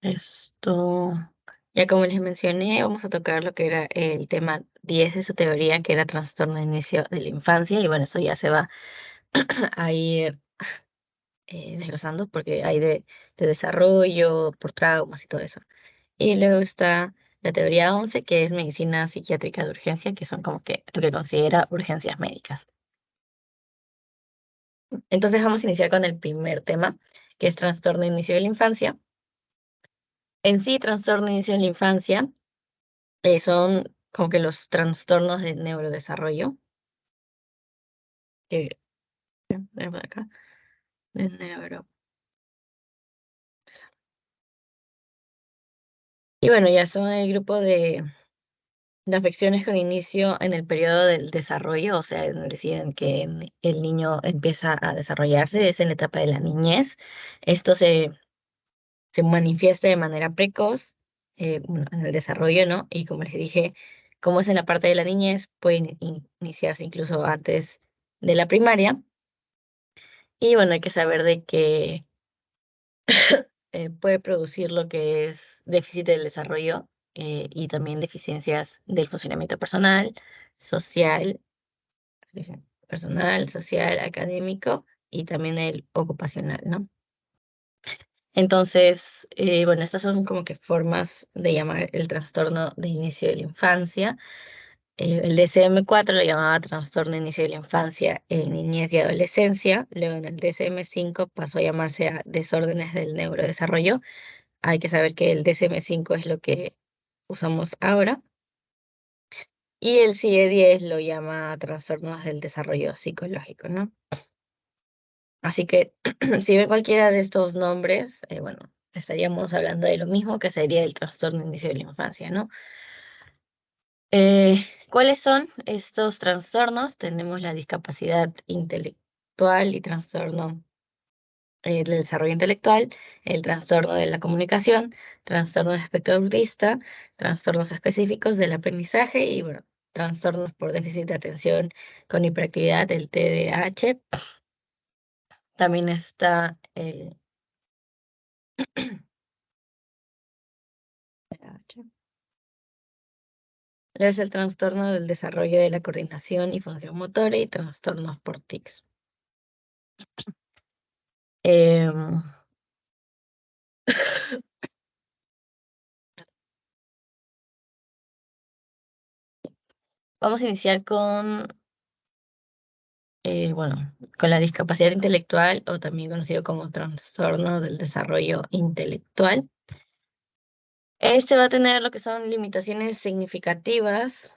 Esto, ya como les mencioné, vamos a tocar lo que era el tema 10 de su teoría, que era trastorno de inicio de la infancia, y bueno, eso ya se va a ir desglosando porque hay de desarrollo, por traumas y todo eso. Y luego está la teoría 11, que es medicina psiquiátrica de urgencia, que son como que lo que considera urgencias médicas. Entonces vamos a iniciar con el primer tema, que es trastorno de inicio de la infancia. En sí, trastorno de inicio de la infancia son como que los trastornos de neurodesarrollo, que tenemos acá, de neuro. Y bueno, ya son el grupo de afecciones con inicio en el periodo del desarrollo, o sea, es decir, en que el niño empieza a desarrollarse, es en la etapa de la niñez. Esto se manifiesta de manera precoz, bueno, en el desarrollo, ¿no? Y como les dije, como es en la parte de la niñez, puede iniciarse incluso antes de la primaria. Y bueno, hay que saber de que puede producir lo que es déficit del desarrollo y también deficiencias del funcionamiento social, social, académico y también el ocupacional, ¿no? Entonces, bueno, estas son como que formas de llamar el trastorno de inicio de la infancia. El DSM-4 lo llamaba trastorno de inicio de la infancia en niñez y adolescencia. Luego en el DSM-5 pasó a llamarse a desórdenes del neurodesarrollo. Hay que saber que el DSM-5 es lo que usamos ahora. Y el CIE-10 lo llama trastornos del desarrollo psicológico, ¿no? Así que si ven cualquiera de estos nombres, bueno, estaríamos hablando de lo mismo que sería el trastorno de inicio de la infancia, ¿no? Eh, ¿Cuáles son estos trastornos? Tenemos la discapacidad intelectual y trastorno del desarrollo intelectual, el trastorno de la comunicación, trastorno de espectro autista, trastornos específicos del aprendizaje y, bueno, trastornos por déficit de atención con hiperactividad, el TDAH. También está el TDAH. Luego es el trastorno del desarrollo de la coordinación y función motora y trastornos por tics. Em, Vamos a iniciar bueno, con la discapacidad intelectual o también conocido como trastorno del desarrollo intelectual. Este va a tener lo que son limitaciones significativas,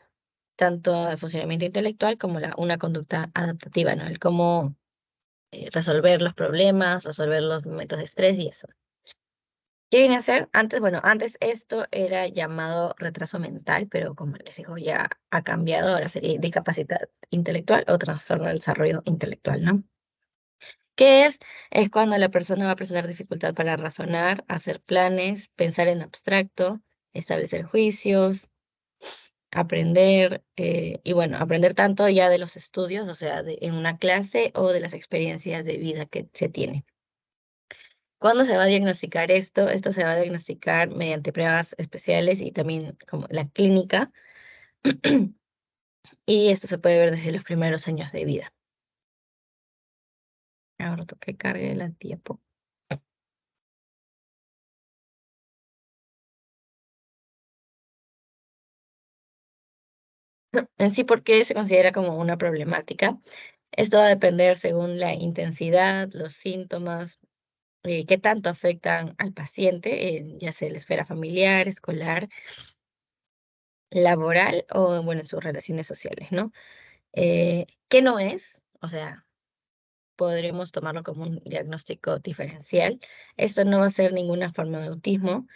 tanto de funcionamiento intelectual como una conducta adaptativa, ¿no? El cómo resolver los problemas, resolver los momentos de estrés y eso. ¿Qué viene a ser? Antes, bueno, antes esto era llamado retraso mental, pero como les digo, ya ha cambiado, ahora sería discapacidad intelectual o trastorno del desarrollo intelectual, ¿no? ¿Qué es? Es cuando la persona va a presentar dificultad para razonar, hacer planes, pensar en abstracto, establecer juicios, aprender, y bueno, aprender tanto ya de los estudios, o sea, en una clase o de las experiencias de vida que se tiene. ¿Cuándo se va a diagnosticar esto? Esto se va a diagnosticar mediante pruebas especiales y también como la clínica, y esto se puede ver desde los primeros años de vida. Ahora toca que cargue la tiempo. En sí, ¿por qué se considera como una problemática? Esto va a depender según la intensidad, los síntomas, qué tanto afectan al paciente, ya sea en la esfera familiar, escolar, laboral o, bueno, en sus relaciones sociales, ¿no? ¿Qué no es? O sea, podremos tomarlo como un diagnóstico diferencial. Esto no va a ser ninguna forma de autismo,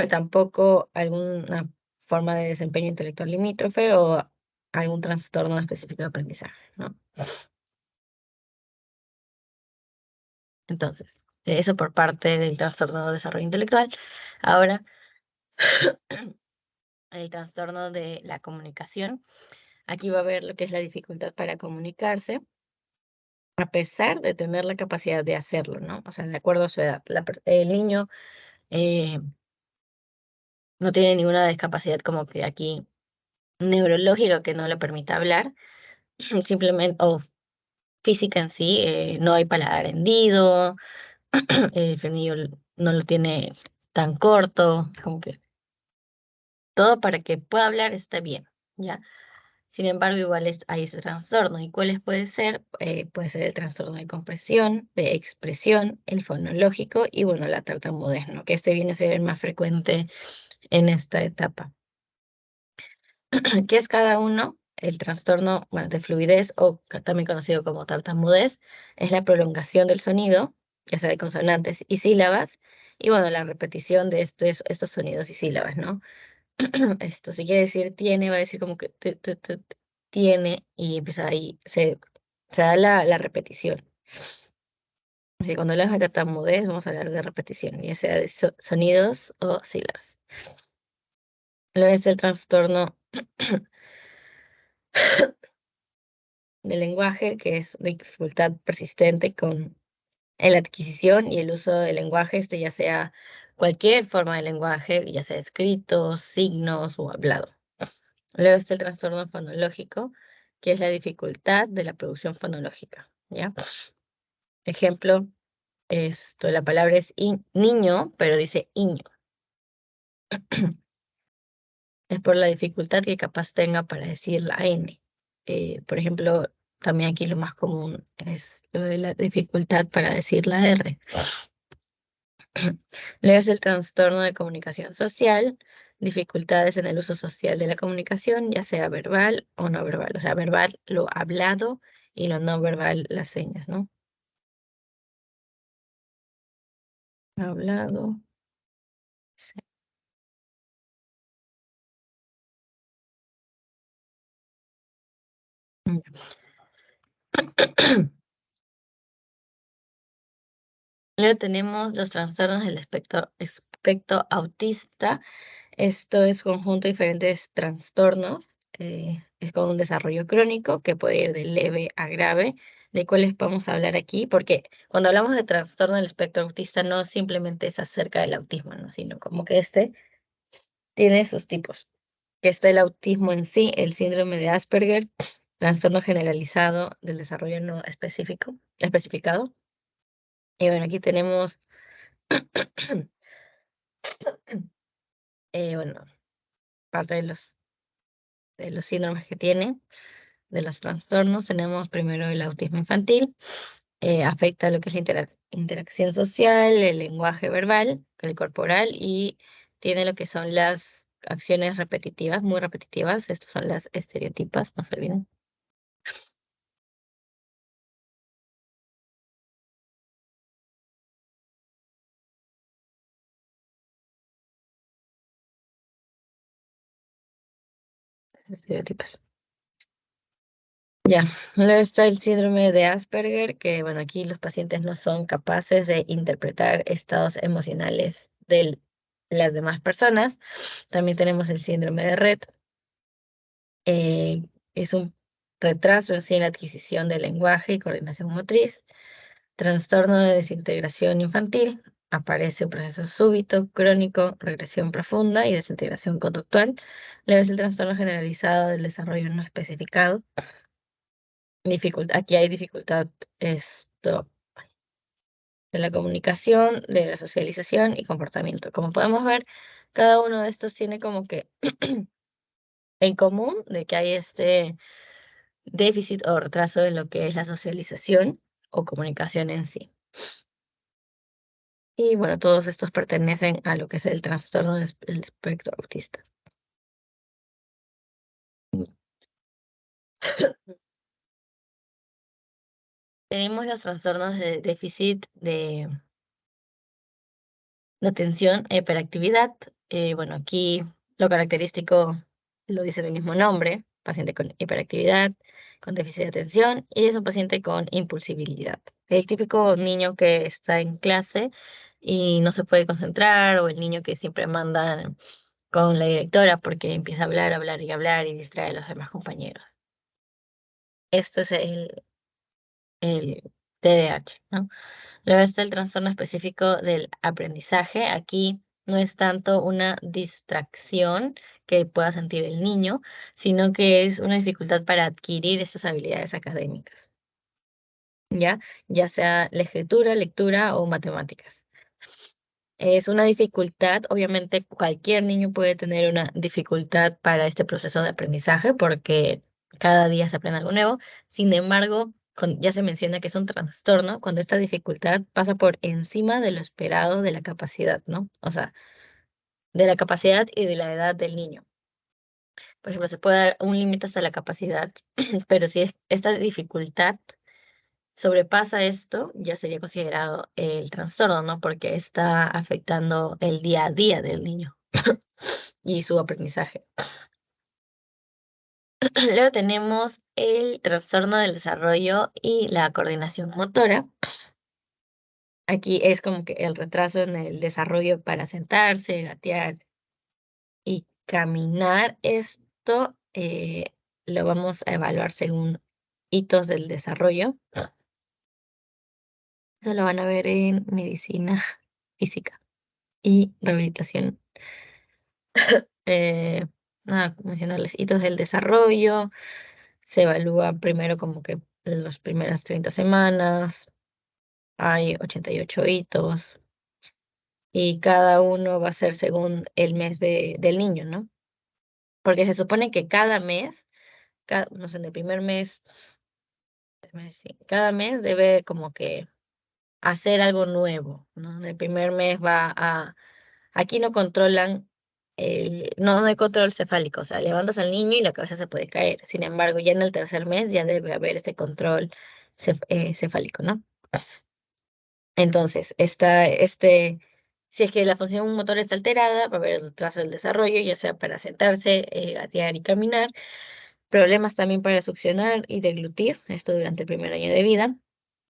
tampoco alguna forma de desempeño intelectual limítrofe o algún trastorno específico de aprendizaje, ¿no? Entonces, eso por parte del trastorno de desarrollo intelectual. Ahora, el trastorno de la comunicación. Aquí va a haber lo que es la dificultad para comunicarse, a pesar de tener la capacidad de hacerlo, ¿no? O sea, de acuerdo a su edad. El niño no tiene ninguna discapacidad como que aquí neurológica que no le permita hablar, simplemente, o física en sí, no hay paladar hendido, el frenillo no lo tiene tan corto, como que todo para que pueda hablar está bien, ¿ya? Sin embargo, igual hay ese trastorno. ¿Y cuáles puede ser? Puede ser el trastorno de compresión, de expresión, el fonológico y, bueno, la tartamudez, ¿no? Que este viene a ser el más frecuente en esta etapa. ¿Qué es cada uno? El trastorno, bueno, de fluidez o también conocido como tartamudez es la prolongación del sonido, ya sea de consonantes y sílabas, y, bueno, la repetición de estos sonidos y sílabas, ¿no? Esto, si quiere decir tiene, va a decir como que tiene, y empieza ahí, se da la repetición. Así que cuando hablamos de tartamudez, vamos a hablar de repetición, ya sea de sonidos o sílabas. Luego es el trastorno del lenguaje, que es dificultad persistente con la adquisición y el uso del lenguaje, ya sea cualquier forma de lenguaje, ya sea escrito, signos o hablado. Luego está el trastorno fonológico, que es la dificultad de la producción fonológica, ¿ya? Ejemplo, la palabra es niño, pero dice iño. Es por la dificultad que capaz tenga para decir la N. Por ejemplo, también aquí lo más común es lo de la dificultad para decir la R. Luego es el trastorno de comunicación social, dificultades en el uso social de la comunicación, ya sea verbal o no verbal. O sea, verbal, lo hablado, y lo no verbal, las señas, ¿no? Hablado. Sí. Luego tenemos los trastornos del espectro autista. Esto es conjunto de diferentes trastornos. Es con un desarrollo crónico que puede ir de leve a grave, de cuáles vamos a hablar aquí, porque cuando hablamos de trastorno del espectro autista no simplemente es acerca del autismo, ¿no? Sino como que este tiene sus tipos. Que está el autismo en sí, el síndrome de Asperger, trastorno generalizado del desarrollo no especificado. Y, bueno, aquí tenemos, bueno, parte de los síndromes que tiene, de los trastornos. Tenemos primero el autismo infantil, afecta lo que es la interacción social, el lenguaje verbal, el corporal, y tiene lo que son las acciones repetitivas, muy repetitivas. Estas son las estereotipas, no se olviden. Las estereotipas. Ya, luego está el síndrome de Asperger, que, bueno, aquí los pacientes no son capaces de interpretar estados emocionales de las demás personas. También tenemos el síndrome de Rett. Es un retraso en sí en la adquisición del lenguaje y coordinación motriz. Trastorno de desintegración infantil. Aparece un proceso súbito, crónico, regresión profunda y desintegración conductual. Luego es el trastorno generalizado del desarrollo no especificado. Aquí hay dificultad de la comunicación, de la socialización y comportamiento. Como podemos ver, cada uno de estos tiene como que en común de que hay este déficit o retraso en lo que es la socialización o comunicación en sí. Y, bueno, todos estos pertenecen a lo que es el trastorno del espectro autista. Tenemos los trastornos de déficit de atención e hiperactividad. Bueno, aquí lo característico lo dice el mismo nombre: paciente con hiperactividad, con déficit de atención, y es un paciente con impulsibilidad. El típico niño que está en clase y no se puede concentrar, o el niño que siempre mandan con la directora porque empieza a hablar, hablar y hablar y distrae a los demás compañeros. Esto es el TDAH, ¿no? Luego está el trastorno específico del aprendizaje. Aquí no es tanto una distracción que pueda sentir el niño, sino que es una dificultad para adquirir estas habilidades académicas, ¿ya? Ya sea la escritura, lectura o matemáticas. Es una dificultad, obviamente cualquier niño puede tener una dificultad para este proceso de aprendizaje porque cada día se aprende algo nuevo. Sin embargo, ya se menciona que es un trastorno cuando esta dificultad pasa por encima de lo esperado de la capacidad, ¿no? O sea, de la capacidad y de la edad del niño. Por ejemplo, se puede dar un límite hasta la capacidad, pero si esta dificultad sobrepasa esto, ya sería considerado el trastorno, ¿no? Porque está afectando el día a día del niño y su aprendizaje. Luego tenemos el trastorno del desarrollo y la coordinación motora. Aquí es como que el retraso en el desarrollo para sentarse, gatear y caminar. Esto lo vamos a evaluar según hitos del desarrollo. Eso lo van a ver en medicina física y rehabilitación. Eh, Nada, mencionarles hitos del desarrollo. Se evalúa primero como que las primeras 30 semanas. Hay 88 hitos y cada uno va a ser según el mes del niño, ¿no? Porque se supone que cada mes, no sé, en el primer mes, sí, cada mes debe como que hacer algo nuevo, ¿no? En el primer mes aquí no controlan, no hay control cefálico, o sea, levantas al niño y la cabeza se puede caer. Sin embargo, ya en el tercer mes ya debe haber este control cefálico, ¿no? Entonces, si es que la función motor está alterada, va a haber el retraso del desarrollo, ya sea para sentarse, gatear y caminar. Problemas también para succionar y deglutir, esto durante el primer año de vida.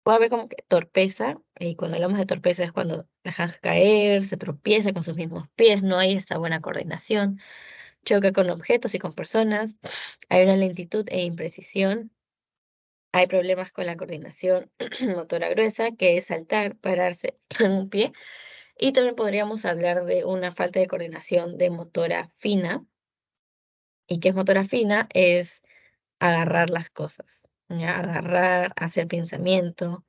Puede haber como que torpeza, y cuando hablamos de torpeza es cuando deja caer, se tropieza con sus mismos pies, no hay esta buena coordinación, choca con objetos y con personas, hay una lentitud e imprecisión, hay problemas con la coordinación motora gruesa, que es saltar, pararse en un pie, y también podríamos hablar de una falta de coordinación de motora fina. ¿Y qué es motora fina? Es agarrar las cosas, ¿ya? Agarrar, hacer pensamiento,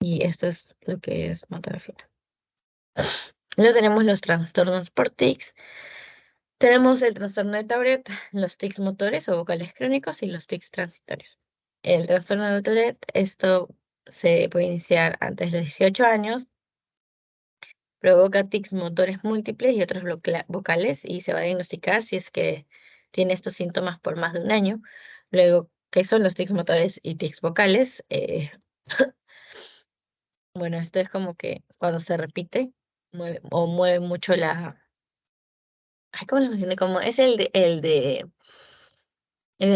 y esto es lo que es motora fina. Luego tenemos los trastornos por tics. Tenemos el trastorno de Tourette, los tics motores o vocales crónicos y los tics transitorios. El trastorno de Tourette, esto se puede iniciar antes de los 18 años, provoca tics motores múltiples y otros vocales y se va a diagnosticar si es que tiene estos síntomas por más de un año. Luego, ¿qué son los tics motores y tics vocales? Bueno, esto es como que cuando se repite mueve mucho Ay, ¿cómo lo mencioné? Como es el del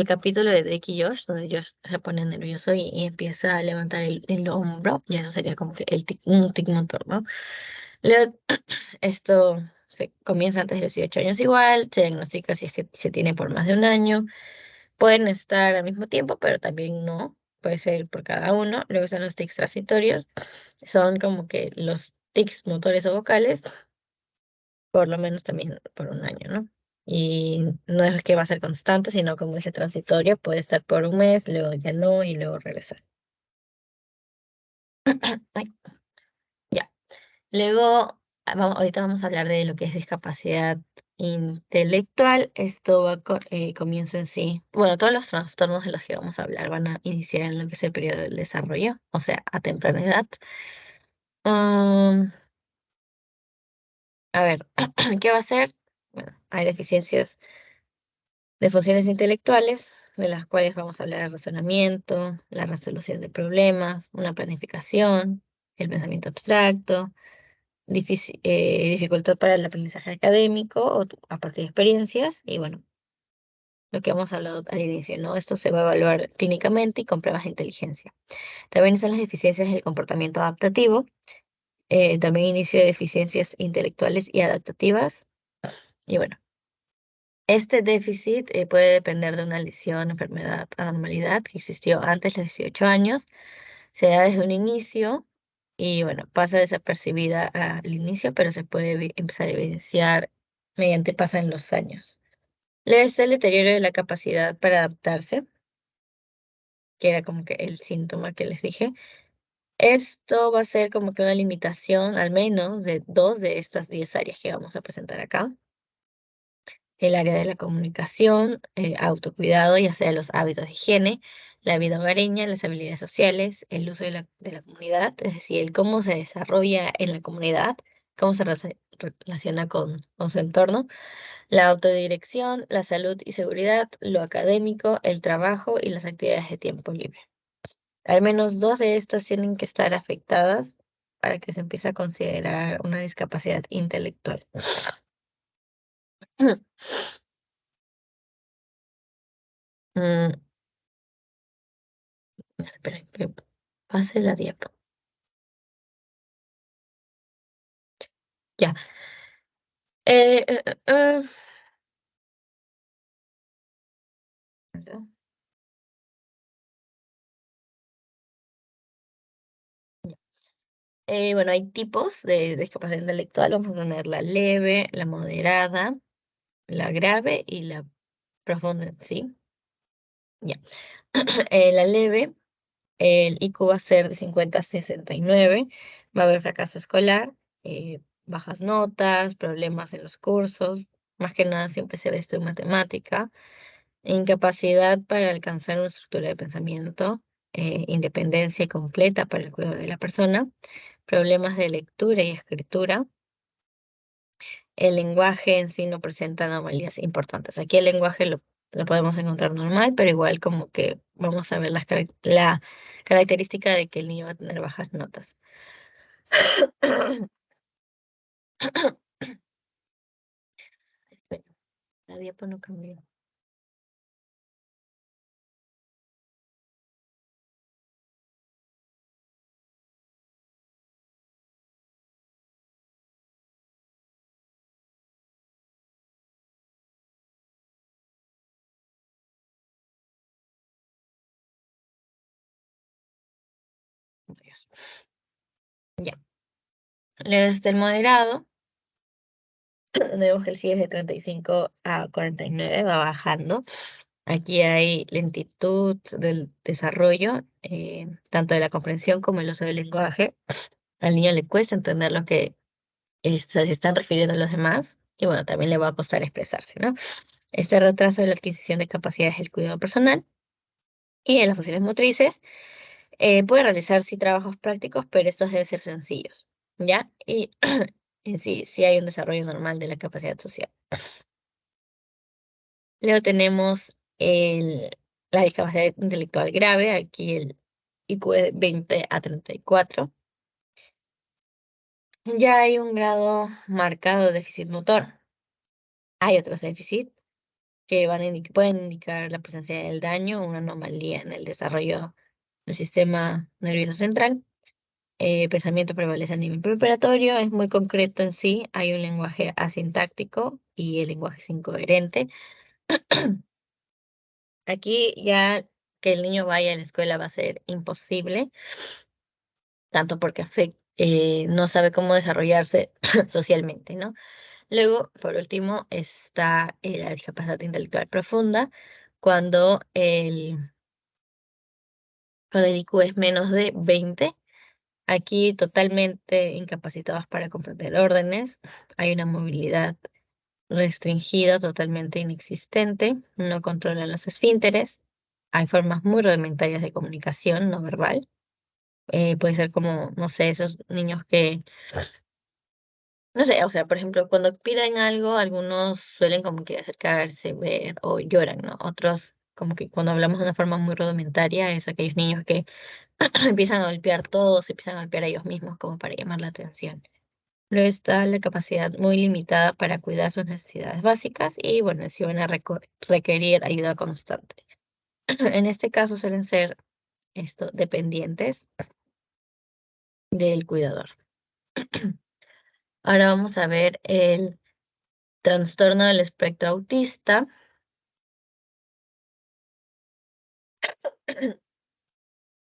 capítulo de Drake y Josh, donde Josh se pone nervioso y empieza a levantar el hombro, y eso sería como que un tic motor, ¿no? Luego, esto se comienza antes de los 18 años igual, se diagnostica si es que se tiene por más de un año. Pueden estar al mismo tiempo, pero también no. Puede ser por cada uno. Luego están los tics transitorios. Son como que los tics motores o vocales, por lo menos también por un año, ¿no? Y no es que va a ser constante, sino como dice transitorio, puede estar por un mes, luego ya no, y luego regresar. Ay, ya. Luego, ahorita vamos a hablar de lo que es discapacidad intelectual. Esto comienza en sí. Bueno, todos los trastornos de los que vamos a hablar van a iniciar en lo que es el periodo del desarrollo, o sea, a temprana edad. Um, a ver, ¿qué va a ser? Bueno, hay deficiencias de funciones intelectuales, de las cuales vamos a hablar el razonamiento, la resolución de problemas, una planificación, el pensamiento abstracto, dificultad para el aprendizaje académico a partir de experiencias, y bueno, lo que hemos hablado al inicio, ¿no? Esto se va a evaluar clínicamente y con pruebas de inteligencia. También están las deficiencias del comportamiento adaptativo, también inicio de deficiencias intelectuales y adaptativas, y bueno. Este déficit puede depender de una lesión, enfermedad, anormalidad que existió antes de los 18 años. Se da desde un inicio y bueno, pasa desapercibida al inicio, pero se puede empezar a evidenciar mediante pasan los años. Luego está el deterioro de la capacidad para adaptarse, que era como que el síntoma que les dije. Esto va a ser como que una limitación al menos de 2 de estas 10 áreas que vamos a presentar acá. El área de la comunicación, autocuidado, ya sea los hábitos de higiene, la vida hogareña, las habilidades sociales, el uso de la comunidad, es decir, el cómo se desarrolla en la comunidad, cómo se relaciona con su entorno, la autodirección, la salud y seguridad, lo académico, el trabajo y las actividades de tiempo libre. Al menos 2 de estas tienen que estar afectadas para que se empiece a considerar una discapacidad intelectual. Mm, espera, que pase la diapo. Ya. Eh, eh, eh, eh, ¿Verdad? Ya. Bueno, hay tipos de discapacidad intelectual. Vamos a tener la leve, la moderada, la grave y la profunda, ¿sí? Ya. La leve, el IQ va a ser de 50 a 69, va a haber fracaso escolar, bajas notas, problemas en los cursos, más que nada siempre se ve esto en matemática, incapacidad para alcanzar una estructura de pensamiento, independencia completa para el cuidado de la persona, problemas de lectura y escritura. El lenguaje en sí no presenta anomalías importantes. Aquí el lenguaje lo podemos encontrar normal, pero igual como que vamos a ver la característica de que el niño va a tener bajas notas. Espera, la diapo no cambió. Dios. Ya. Luego está el moderado. Vemos que el sigue de 35 a 49, va bajando. Aquí hay lentitud del desarrollo, tanto de la comprensión como el uso del lenguaje. Al niño le cuesta entender lo que se están refiriendo los demás y bueno, también le va a costar expresarse, ¿no? Este retraso de la adquisición de capacidades del cuidado personal y de las funciones motrices puede realizar sí trabajos prácticos, pero estos deben ser sencillos, ¿ya? Y en sí, sí hay un desarrollo normal de la capacidad social. Luego tenemos la discapacidad intelectual grave, aquí el IQ es 20 a 34. Ya hay un grado marcado de déficit motor. Hay otros déficits que pueden indicar la presencia del daño o una anomalía en el desarrollo del sistema nervioso central. Pensamiento prevalece a nivel preparatorio, es muy concreto en sí, hay un lenguaje asintáctico y el lenguaje es incoherente. Aquí ya que el niño vaya a la escuela va a ser imposible, tanto porque no sabe cómo desarrollarse socialmente, ¿no? Luego, por último, está la discapacidad intelectual profunda, cuando cuando el IQ es menos de 20. Aquí totalmente incapacitados para comprender órdenes, hay una movilidad restringida, totalmente inexistente, no controlan los esfínteres, hay formas muy rudimentarias de comunicación no verbal. Puede ser como, no sé, esos niños que, no sé, o sea, por ejemplo, cuando piden algo, algunos suelen como que acercarse, ver o lloran, ¿no? Otros, como que cuando hablamos de una forma muy rudimentaria, es aquellos niños que empiezan a golpear todo, se empiezan a golpear a ellos mismos como para llamar la atención. Luego está la capacidad muy limitada para cuidar sus necesidades básicas y, bueno, si van a requerir ayuda constante. En este caso suelen ser dependientes del cuidador. Ahora vamos a ver el trastorno del espectro autista.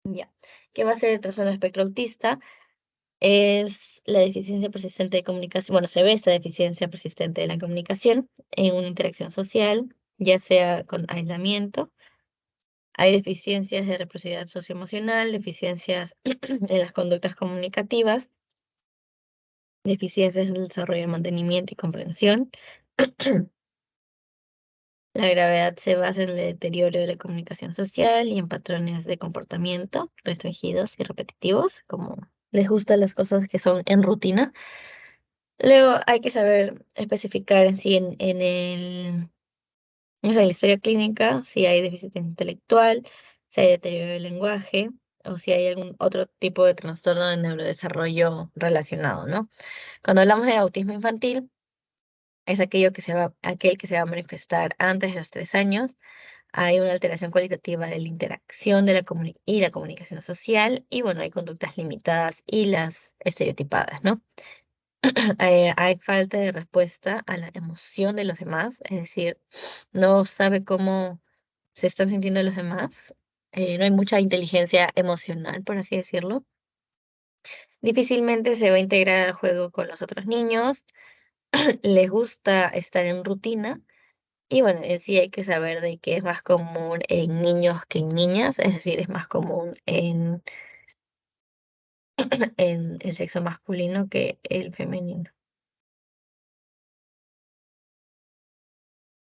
Ya. ¿Qué va a ser el trastorno del espectro autista? es la deficiencia persistente de comunicación. Bueno, se ve esta deficiencia persistente de la comunicación en una interacción social, ya sea con aislamiento. Hay deficiencias de reciprocidad socioemocional, deficiencias en las conductas comunicativas, deficiencias en el desarrollo de mantenimiento y comprensión. La gravedad se basa en el deterioro de la comunicación social y en patrones de comportamiento restringidos y repetitivos, como les gustan las cosas que son en rutina. Luego hay que saber especificar en sí o sea, en la historia clínica si hay déficit intelectual, si hay deterioro del lenguaje o si hay algún otro tipo de trastorno de neurodesarrollo relacionado, ¿no? Cuando hablamos de autismo infantil, es aquel que se va a manifestar antes de los 3 años. Hay una alteración cualitativa de la interacción y la comunicación social, y bueno, hay conductas limitadas y las estereotipadas, ¿no? Hay falta de respuesta a la emoción de los demás, es decir, no sabe cómo se están sintiendo los demás, no hay mucha inteligencia emocional, por así decirlo. Difícilmente se va a integrar al juego con los otros niños, les gusta estar en rutina. Y bueno, en sí hay que saber de que es más común en niños que en niñas, es decir, es más común en el sexo masculino que el femenino.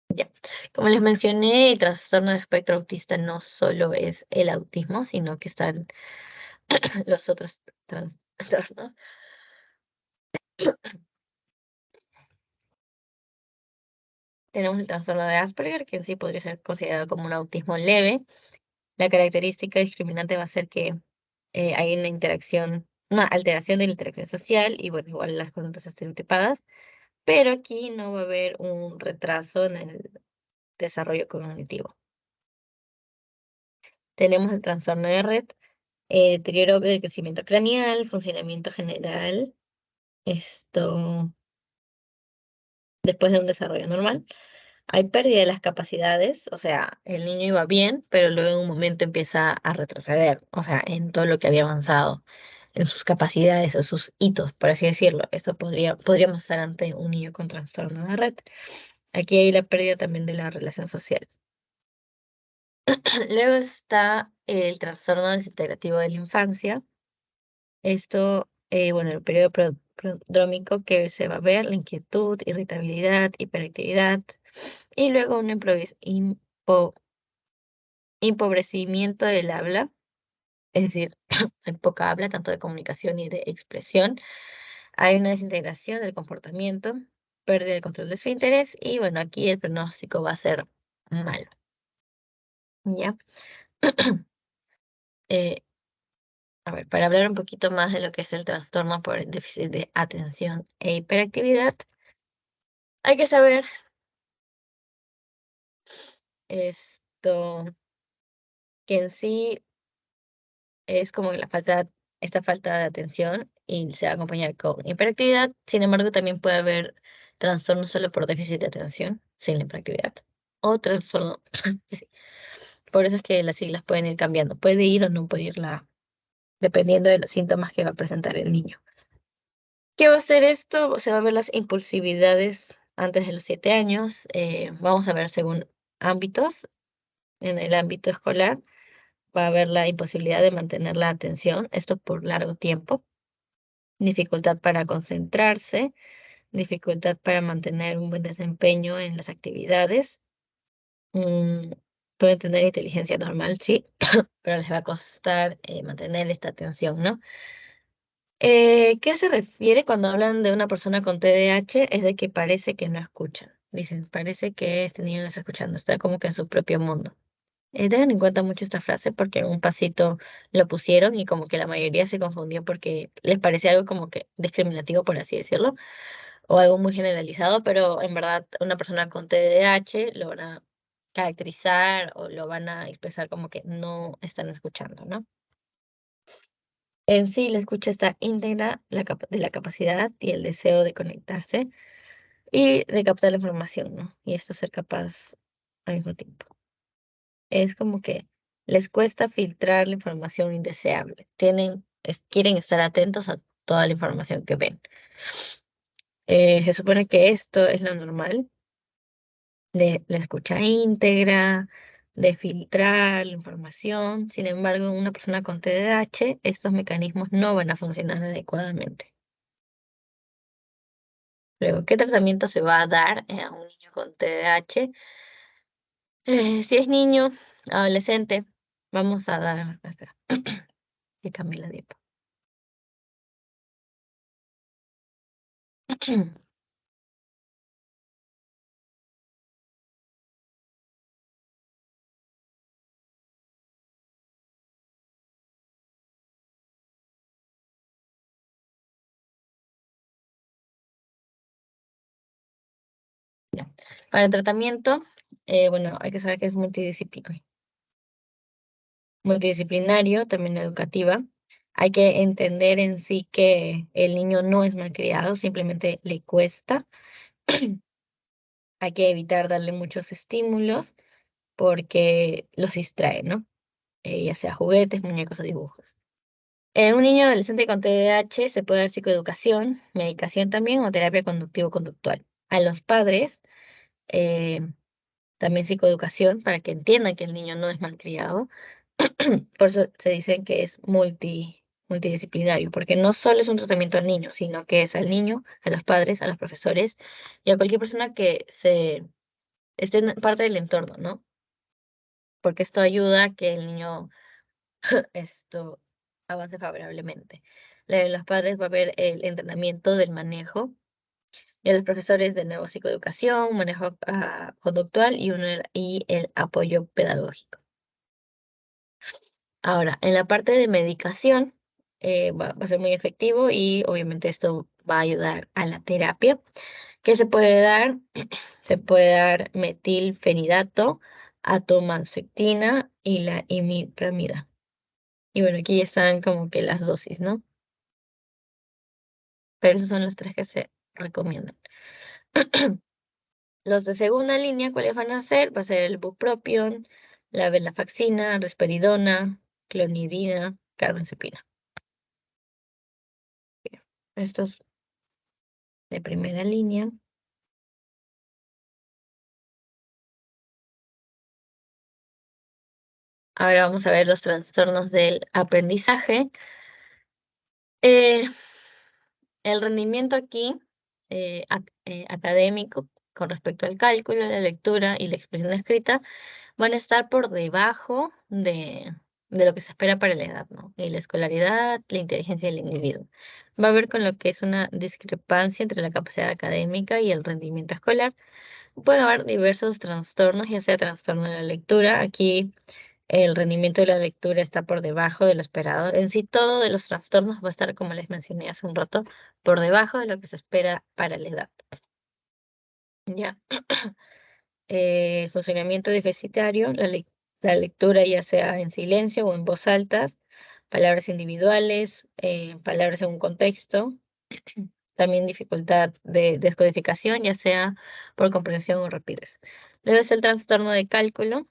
Ya, como les mencioné, el trastorno de espectro autista no solo es el autismo, sino que están los otros trastornos. Tenemos el trastorno de Asperger, que en sí podría ser considerado como un autismo leve. La característica discriminante va a ser que hay una alteración de la interacción social y bueno, igual las conductas estereotipadas, pero aquí no va a haber un retraso en el desarrollo cognitivo. Tenemos el trastorno de red, deterioro del crecimiento craneal, funcionamiento general, esto después de un desarrollo normal. Hay pérdida de las capacidades, o sea, el niño iba bien, pero luego en un momento empieza a retroceder, o sea, en todo lo que había avanzado, en sus capacidades o sus hitos, por así decirlo. Esto podríamos estar ante un niño con trastorno de red. Aquí hay la pérdida también de la relación social. Luego está el trastorno desintegrativo de la infancia. Esto, bueno, el periodo prodrómico que se va a ver, la inquietud, irritabilidad, hiperactividad, y luego un empobrecimiento del habla, es decir, hay poca habla, tanto de comunicación y de expresión. Hay una desintegración del comportamiento, pérdida del control de esfínteres, y bueno, aquí el pronóstico va a ser malo, ¿ya? Eh, a ver, para hablar un poquito más de lo que es el trastorno por déficit de atención e hiperactividad, hay que saber esto, que en sí es como que esta falta de atención y se va a acompañar con hiperactividad. Sin embargo, también puede haber trastorno solo por déficit de atención sin la hiperactividad o trastorno. Sí. Por eso es que las siglas pueden ir cambiando. Puede ir o no puede ir dependiendo de los síntomas que va a presentar el niño. ¿Qué va a hacer esto? Se va a ver las impulsividades antes de los 7 años. Vamos a ver según ámbitos. En el ámbito escolar va a haber la imposibilidad de mantener la atención, esto por largo tiempo, dificultad para concentrarse, dificultad para mantener un buen desempeño en las actividades. mm, Pueden tener inteligencia normal, sí, pero les va a costar mantener esta atención, ¿no? ¿Qué se refiere cuando hablan de una persona con TDAH? Es de que parece que no escucha. Dicen, parece que este niño no está escuchando, está como que en su propio mundo. Tengan en cuenta mucho esta frase porque en un pasito lo pusieron y como que la mayoría se confundió porque les parecía algo como que discriminativo, por así decirlo, o algo muy generalizado, pero en verdad una persona con TDAH lo van a caracterizar o lo van a expresar como que no están escuchando, ¿no? En sí, la escucha está íntegra de la capacidad y el deseo de conectarse y de captar la información, ¿no? Y esto ser capaz al mismo tiempo. Es como que les cuesta filtrar la información indeseable. Quieren estar atentos a toda la información que ven. Se supone que esto es lo normal de la escucha íntegra, de filtrar la información. Sin embargo, en una persona con TDAH, estos mecanismos no van a funcionar adecuadamente. Luego, ¿qué tratamiento se va a dar a un niño con TDAH? Si es niño, adolescente, vamos a dar... Espera, que cambie la diapo. Para el tratamiento, bueno, hay que saber que es multidisciplinario, también educativa. Hay que entender en sí que el niño no es malcriado, simplemente le cuesta. Hay que evitar darle muchos estímulos porque los distrae, ¿no? Ya sea juguetes, muñecos o dibujos. En un niño adolescente con TDAH se puede dar psicoeducación, medicación también o terapia conductivo-conductual. A los padres, eh, también psicoeducación para que entiendan que el niño no es malcriado. Por eso se dicen que es multidisciplinario, porque no solo es un tratamiento al niño, sino que es al niño, a los padres, a los profesores y a cualquier persona que esté en parte del entorno, ¿no? Porque esto ayuda a que el niño esto avance favorablemente. Los padres va a haber el entrenamiento del manejo y a los profesores de nuevo psicoeducación, manejo conductual y el apoyo pedagógico. Ahora, en la parte de medicación, va a ser muy efectivo y obviamente esto va a ayudar a la terapia. ¿Qué se puede dar? Se puede dar metilfenidato, atomacetina y la imipramida. Y bueno, aquí ya están como que las dosis, ¿no? Pero esos son los tres que se recomiendan. Los de segunda línea, ¿cuáles van a ser? Va a ser el bupropion, la venlafaxina, risperidona, clonidina, carbamazepina. Estos de primera línea. Ahora vamos a ver los trastornos del aprendizaje. Eh, el rendimiento aquí académico con respecto al cálculo, la lectura y la expresión escrita van a estar por debajo de lo que se espera para la edad, ¿no? Y la escolaridad, la inteligencia del individuo. Va a haber con lo que es una discrepancia entre la capacidad académica y el rendimiento escolar. Pueden haber diversos trastornos, ya sea trastorno de la lectura. Aquí el rendimiento de la lectura está por debajo de lo esperado. En sí, todo de los trastornos va a estar, como les mencioné hace un rato, por debajo de lo que se espera para la edad. Ya. El funcionamiento deficitario, la lectura ya sea en silencio o en voz alta, palabras individuales, palabras en un contexto, también dificultad de descodificación, ya sea por comprensión o rapidez. Luego es el trastorno de cálculo.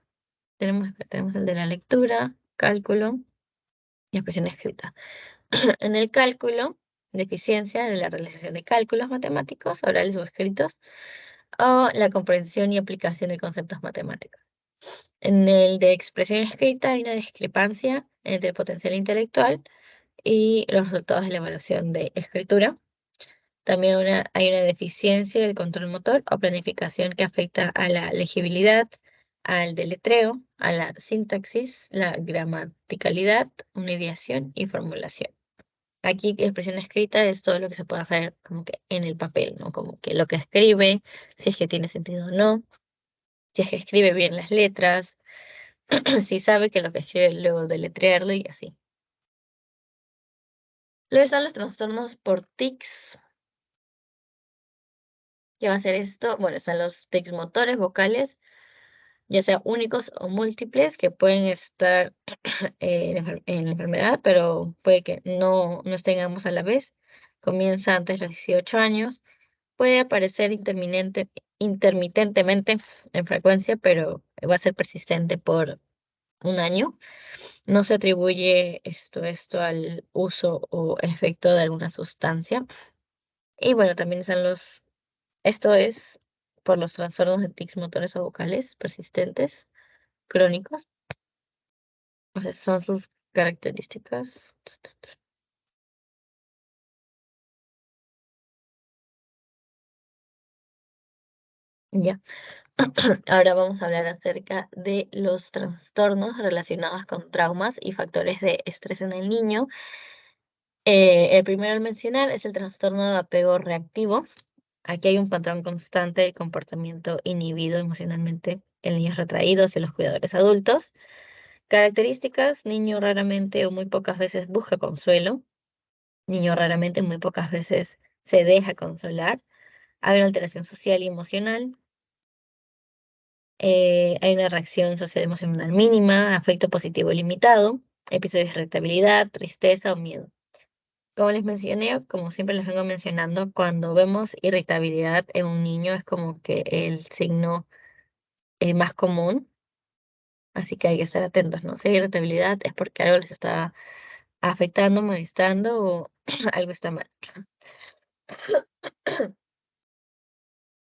Tenemos el de la lectura, cálculo y expresión escrita. En el cálculo, deficiencia de la realización de cálculos matemáticos, orales o escritos, o la comprensión y aplicación de conceptos matemáticos. En el de expresión escrita hay una discrepancia entre el potencial intelectual y los resultados de la evaluación de escritura. También hay una deficiencia del control motor o planificación que afecta a la legibilidad, al deletreo, a la sintaxis, la gramaticalidad, una ideación y formulación. Aquí expresión escrita es todo lo que se puede hacer como que en el papel, ¿no? Como que lo que escribe, si es que tiene sentido o no, si es que escribe bien las letras, si sabe que lo que escribe luego deletrearlo y así. Luego están los trastornos por tics. ¿Qué va a ser esto? Bueno, están los tics motores, vocales, ya sea únicos o múltiples, que pueden estar en la enfermedad, pero puede que no estén ambos a la vez. Comienza antes de los 18 años. Puede aparecer intermitentemente en frecuencia, pero va a ser persistente por un año. No se atribuye esto al uso o efecto de alguna sustancia. Y bueno, también están esto es por los trastornos de tics motores o vocales persistentes, crónicos. O sea, son sus características. Ya. Ahora vamos a hablar acerca de los trastornos relacionados con traumas y factores de estrés en el niño. El primero al mencionar es el trastorno de apego reactivo. Aquí hay un patrón constante de comportamiento inhibido emocionalmente en niños retraídos y los cuidadores adultos. Características: niño raramente o muy pocas veces busca consuelo. Niño raramente, muy pocas veces se deja consolar. Hay una alteración social y emocional. Hay una reacción social emocional mínima, afecto positivo limitado, episodios de irritabilidad, tristeza o miedo. Como les mencioné, como siempre les vengo mencionando, cuando vemos irritabilidad en un niño es como que el signo más común, así que hay que estar atentos, ¿no? Si hay irritabilidad es porque algo les está afectando, molestando o algo está mal.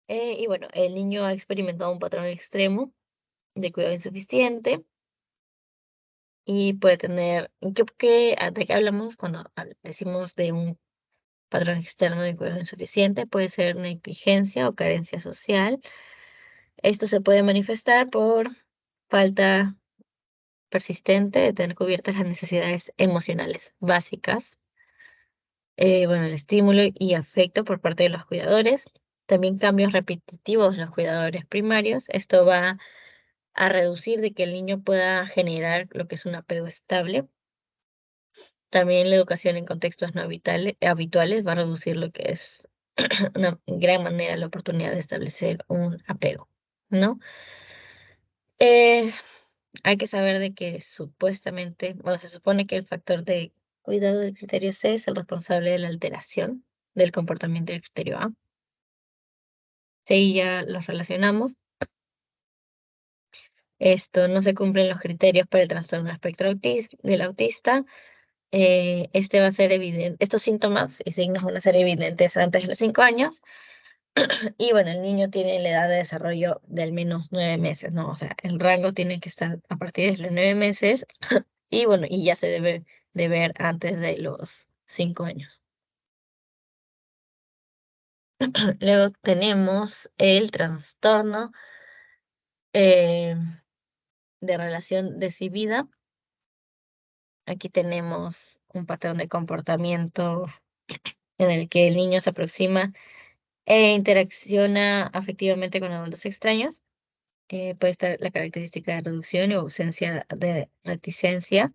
Y bueno, el niño ha experimentado un patrón extremo de cuidado insuficiente y puede tener, ¿de qué hablamos cuando decimos de un patrón externo de cuidado insuficiente? Puede ser negligencia o carencia social. Esto se puede manifestar por falta persistente de tener cubiertas las necesidades emocionales básicas, bueno, el estímulo y afecto por parte de los cuidadores, también cambios repetitivos de los cuidadores primarios. Esto va a reducir de que el niño pueda generar lo que es un apego estable. También la educación en contextos no habituales va a reducir lo que es una gran manera la oportunidad de establecer un apego, ¿no? Eh, Hay que saber de que supuestamente, bueno, se supone que el factor de cuidado del criterio C es el responsable de la alteración del comportamiento del criterio A. Sí, ya los relacionamos. Esto no se cumplen los criterios para el trastorno del espectro del autista. Este va a ser evidente, estos síntomas y signos van a ser evidentes antes de los 5 años. Y bueno, el niño tiene la edad de desarrollo de al menos 9 meses, ¿no? O sea, el rango tiene que estar a partir de los 9 meses. Y bueno, y ya se debe de ver antes de los 5 años. Luego tenemos el trastorno eh, de relación desinhibida. Aquí tenemos un patrón de comportamiento en el que el niño se aproxima e interacciona afectivamente con adultos extraños. Puede estar la característica de reducción o ausencia de reticencia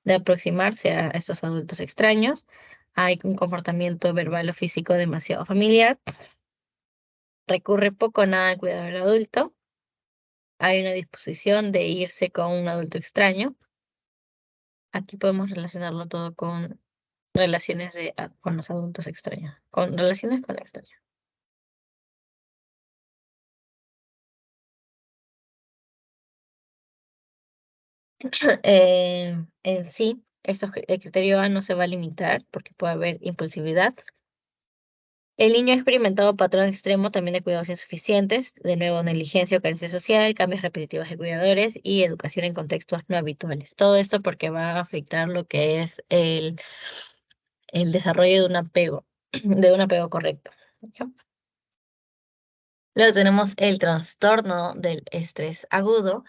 de aproximarse a estos adultos extraños. Hay un comportamiento verbal o físico demasiado familiar. Recurre poco o nada al cuidado del adulto. Hay una disposición de irse con un adulto extraño. Aquí podemos relacionarlo todo con relaciones con los adultos extraños, con relaciones con extraños. En sí, el criterio A no se va a limitar porque puede haber impulsividad. El niño ha experimentado patrón extremo también de cuidados insuficientes, de nuevo negligencia o carencia social, cambios repetitivos de cuidadores y educación en contextos no habituales. Todo esto porque va a afectar lo que es el desarrollo de un apego, de un apego correcto. ¿Ya? Luego tenemos el trastorno del estrés agudo.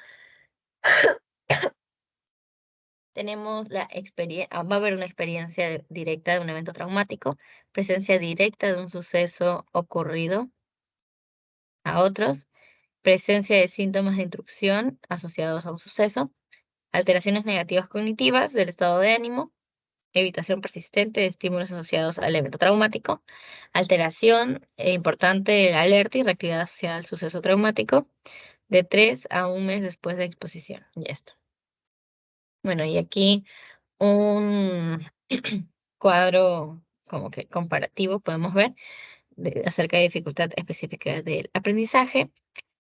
Tenemos va a haber una experiencia directa de un evento traumático, presencia directa de un suceso ocurrido a otros, presencia de síntomas de intrusión asociados a un suceso, alteraciones negativas cognitivas del estado de ánimo, evitación persistente de estímulos asociados al evento traumático, alteración importante de la alerta y reactividad asociada al suceso traumático, de 3 a 1 mes después de exposición. Y esto. Bueno, y aquí un cuadro como que comparativo podemos ver acerca de dificultad específica del aprendizaje.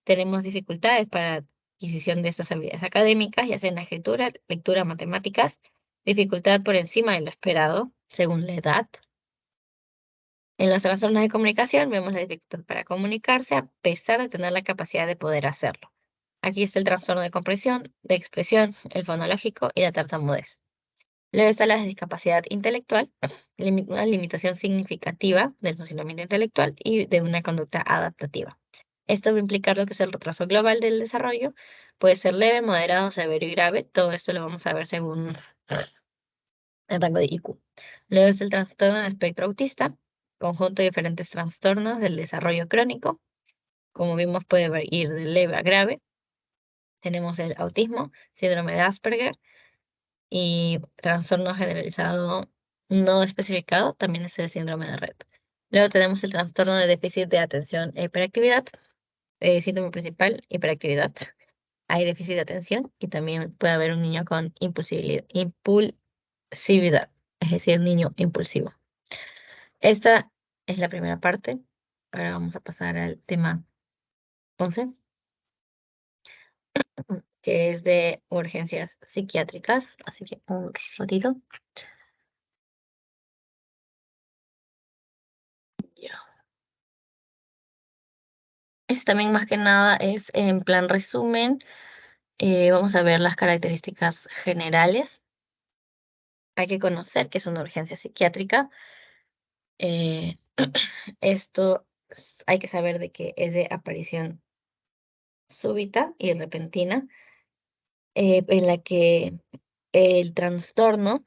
Tenemos dificultades para adquisición de estas habilidades académicas, ya sea en la escritura, lectura, matemáticas, dificultad por encima de lo esperado, según la edad. En los trastornos de comunicación vemos la dificultad para comunicarse a pesar de tener la capacidad de poder hacerlo. Aquí está el trastorno de comprensión, de expresión, el fonológico y la tartamudez. Luego está la discapacidad intelectual, una limitación significativa del funcionamiento intelectual y de una conducta adaptativa. Esto va a implicar lo que es el retraso global del desarrollo. Puede ser leve, moderado, severo y grave. Todo esto lo vamos a ver según el rango de IQ. Luego está el trastorno del espectro autista, conjunto de diferentes trastornos del desarrollo crónico. Como vimos, ir de leve a grave. Tenemos el autismo, síndrome de Asperger y trastorno generalizado no especificado, también es el síndrome de Rett. Luego tenemos el trastorno de déficit de atención e hiperactividad, síntoma principal, hiperactividad. Hay déficit de atención y también puede haber un niño con impulsividad, es decir, niño impulsivo. Esta es la primera parte. Ahora vamos a pasar al tema 11, que es de urgencias psiquiátricas. Así que un ratito. Ya. Este también más que nada es en plan resumen. Vamos a ver las características generales. Hay que conocer que es una urgencia psiquiátrica. Eh, hay que saber de que es de aparición súbita y repentina, en la que el trastorno,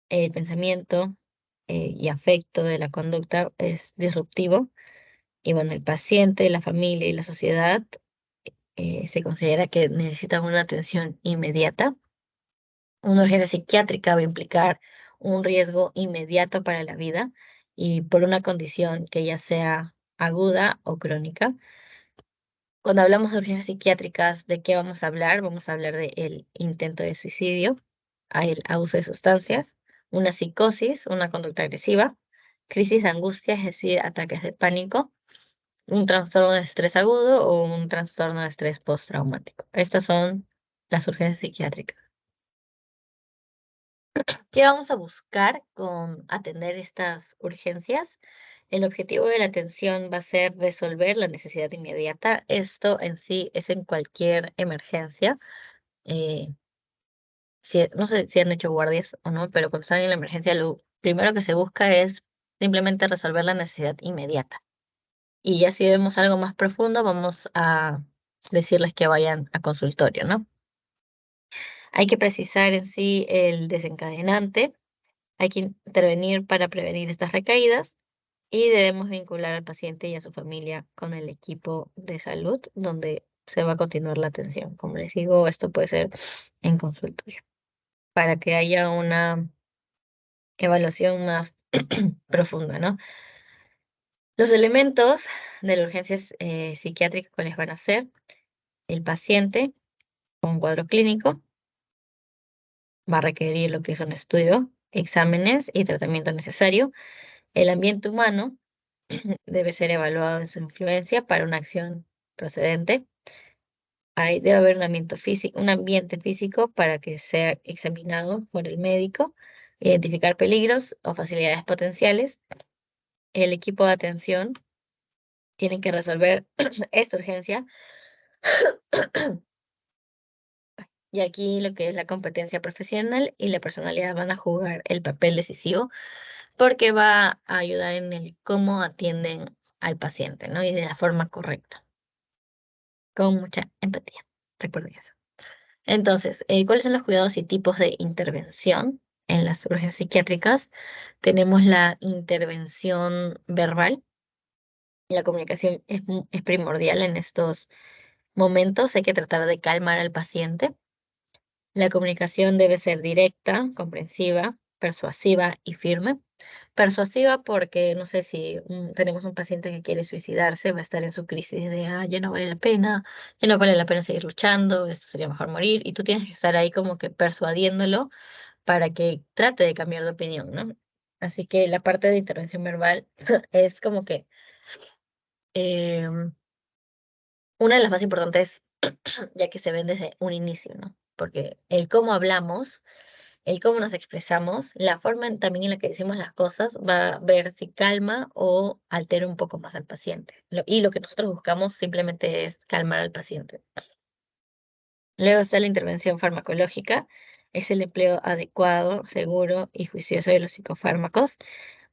el pensamiento y afecto de la conducta es disruptivo. Y bueno, el paciente, la familia y la sociedad se considera que necesitan una atención inmediata. Una urgencia psiquiátrica va a implicar un riesgo inmediato para la vida y por una condición que ya sea aguda o crónica. Cuando hablamos de urgencias psiquiátricas, ¿de qué vamos a hablar? Vamos a hablar del intento de suicidio, el abuso de sustancias, una psicosis, una conducta agresiva, crisis de angustia, es decir, ataques de pánico, un trastorno de estrés agudo o un trastorno de estrés postraumático. Estas son las urgencias psiquiátricas. ¿Qué vamos a buscar con atender estas urgencias? El objetivo de la atención va a ser resolver la necesidad inmediata. Esto en sí es en cualquier emergencia. Eh, no sé si han hecho guardias o no, pero cuando están en la emergencia, lo primero que se busca es simplemente resolver la necesidad inmediata. Y ya si vemos algo más profundo, vamos a decirles que vayan a consultorio, ¿no? Hay que precisar en sí el desencadenante. Hay que intervenir para prevenir estas recaídas y debemos vincular al paciente y a su familia con el equipo de salud donde se va a continuar la atención. Como les digo, esto puede ser en consultorio para que haya una evaluación más profunda, ¿no? Los elementos de la urgencia psiquiátrica, ¿cuáles van a ser? El paciente con cuadro clínico va a requerir lo que es un estudio, exámenes y tratamiento necesario. El ambiente humano debe ser evaluado en su influencia para una acción procedente. Debe haber un ambiente físico para que sea examinado por el médico, identificar peligros o facilidades potenciales. El equipo de atención tiene que resolver esta urgencia y aquí lo que es la competencia profesional y la personalidad van a jugar el papel decisivo porque va a ayudar en el cómo atienden al paciente, ¿no? Y de la forma correcta, con mucha empatía. Recuerden eso. Entonces, ¿cuáles son los cuidados y tipos de intervención en las urgencias psiquiátricas? Tenemos la intervención verbal. La comunicación es primordial en estos momentos. Hay que tratar de calmar al paciente. La comunicación debe ser directa, comprensiva, persuasiva y firme. Persuasiva porque, no sé, si tenemos un paciente que quiere suicidarse, va a estar en su crisis de, ya no vale la pena, ya no vale la pena seguir luchando, esto sería mejor morir, y tú tienes que estar ahí como que persuadiéndolo para que trate de cambiar de opinión, ¿no? Así que la parte de intervención verbal es como que em, una de las más importantes ya que se ven desde un inicio, ¿no? Porque el cómo hablamos, el cómo nos expresamos, la forma también en la que decimos las cosas va a ver si calma o altera un poco más al paciente. Y lo que nosotros buscamos simplemente es calmar al paciente. Luego está la intervención farmacológica, es el empleo adecuado, seguro y juicioso de los psicofármacos.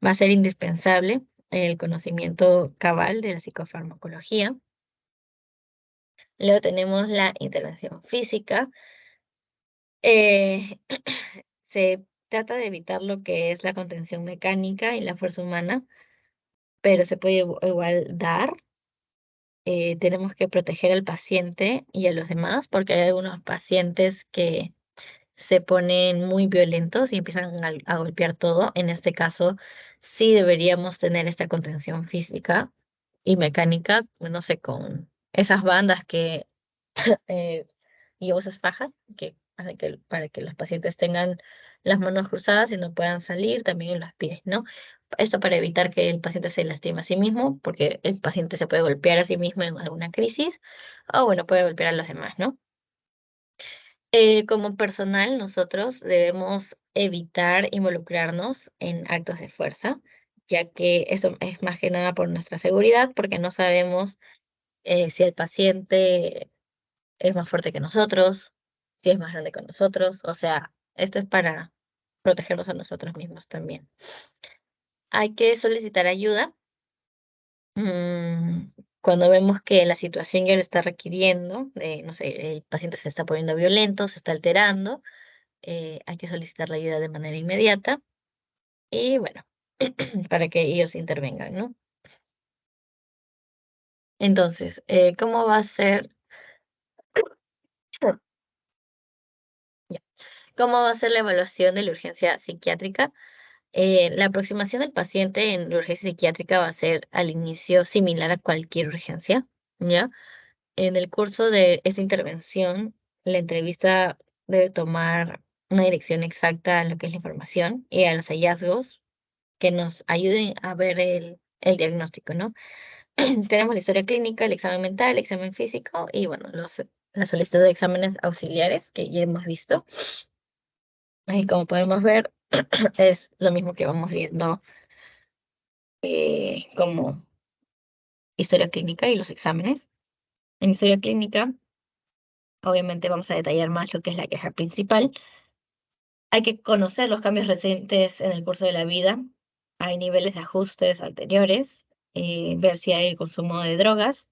Va a ser indispensable el conocimiento cabal de la psicofarmacología. Luego tenemos la intervención física. Eh, se trata de evitar lo que es la contención mecánica y la fuerza humana, pero se puede igual dar. Tenemos que proteger al paciente y a los demás, porque hay algunos pacientes que se ponen muy violentos y empiezan a golpear todo. En este caso, sí deberíamos tener esta contención física y mecánica, no sé, con esas bandas eh, y esas fajas que hacen que para que los pacientes tengan las manos cruzadas y no puedan salir, también en los pies, ¿no? Esto para evitar que el paciente se lastime a sí mismo, porque el paciente se puede golpear a sí mismo en alguna crisis, o bueno, puede golpear a los demás, ¿no? Como personal, nosotros debemos evitar involucrarnos en actos de fuerza, ya que eso es más que nada por nuestra seguridad, porque no sabemos si el paciente es más fuerte que nosotros, si es más grande que nosotros, o sea, esto es para protegernos a nosotros mismos también. Hay que solicitar ayuda cuando vemos que la situación ya lo está requiriendo, no sé, el paciente se está poniendo violento, se está alterando, hay que solicitar la ayuda de manera inmediata y bueno, para que ellos intervengan, ¿no? Entonces, ¿cómo va a ser? Ya. ¿Cómo va a ser la evaluación de la urgencia psiquiátrica? La aproximación del paciente en la urgencia psiquiátrica va a ser al inicio similar a cualquier urgencia, ¿ya? En el curso de esta intervención, la entrevista debe tomar una dirección exacta a lo que es la información y a los hallazgos que nos ayuden a ver el diagnóstico, ¿no? Tenemos la historia clínica, el examen mental, el examen físico y, bueno, la solicitud de exámenes auxiliares que ya hemos visto. Y como podemos ver, es lo mismo que vamos viendo como historia clínica y los exámenes. En historia clínica, obviamente vamos a detallar más lo que es la queja principal. Hay que conocer los cambios recientes en el curso de la vida. Hay niveles de ajustes anteriores, ver si hay consumo de drogas,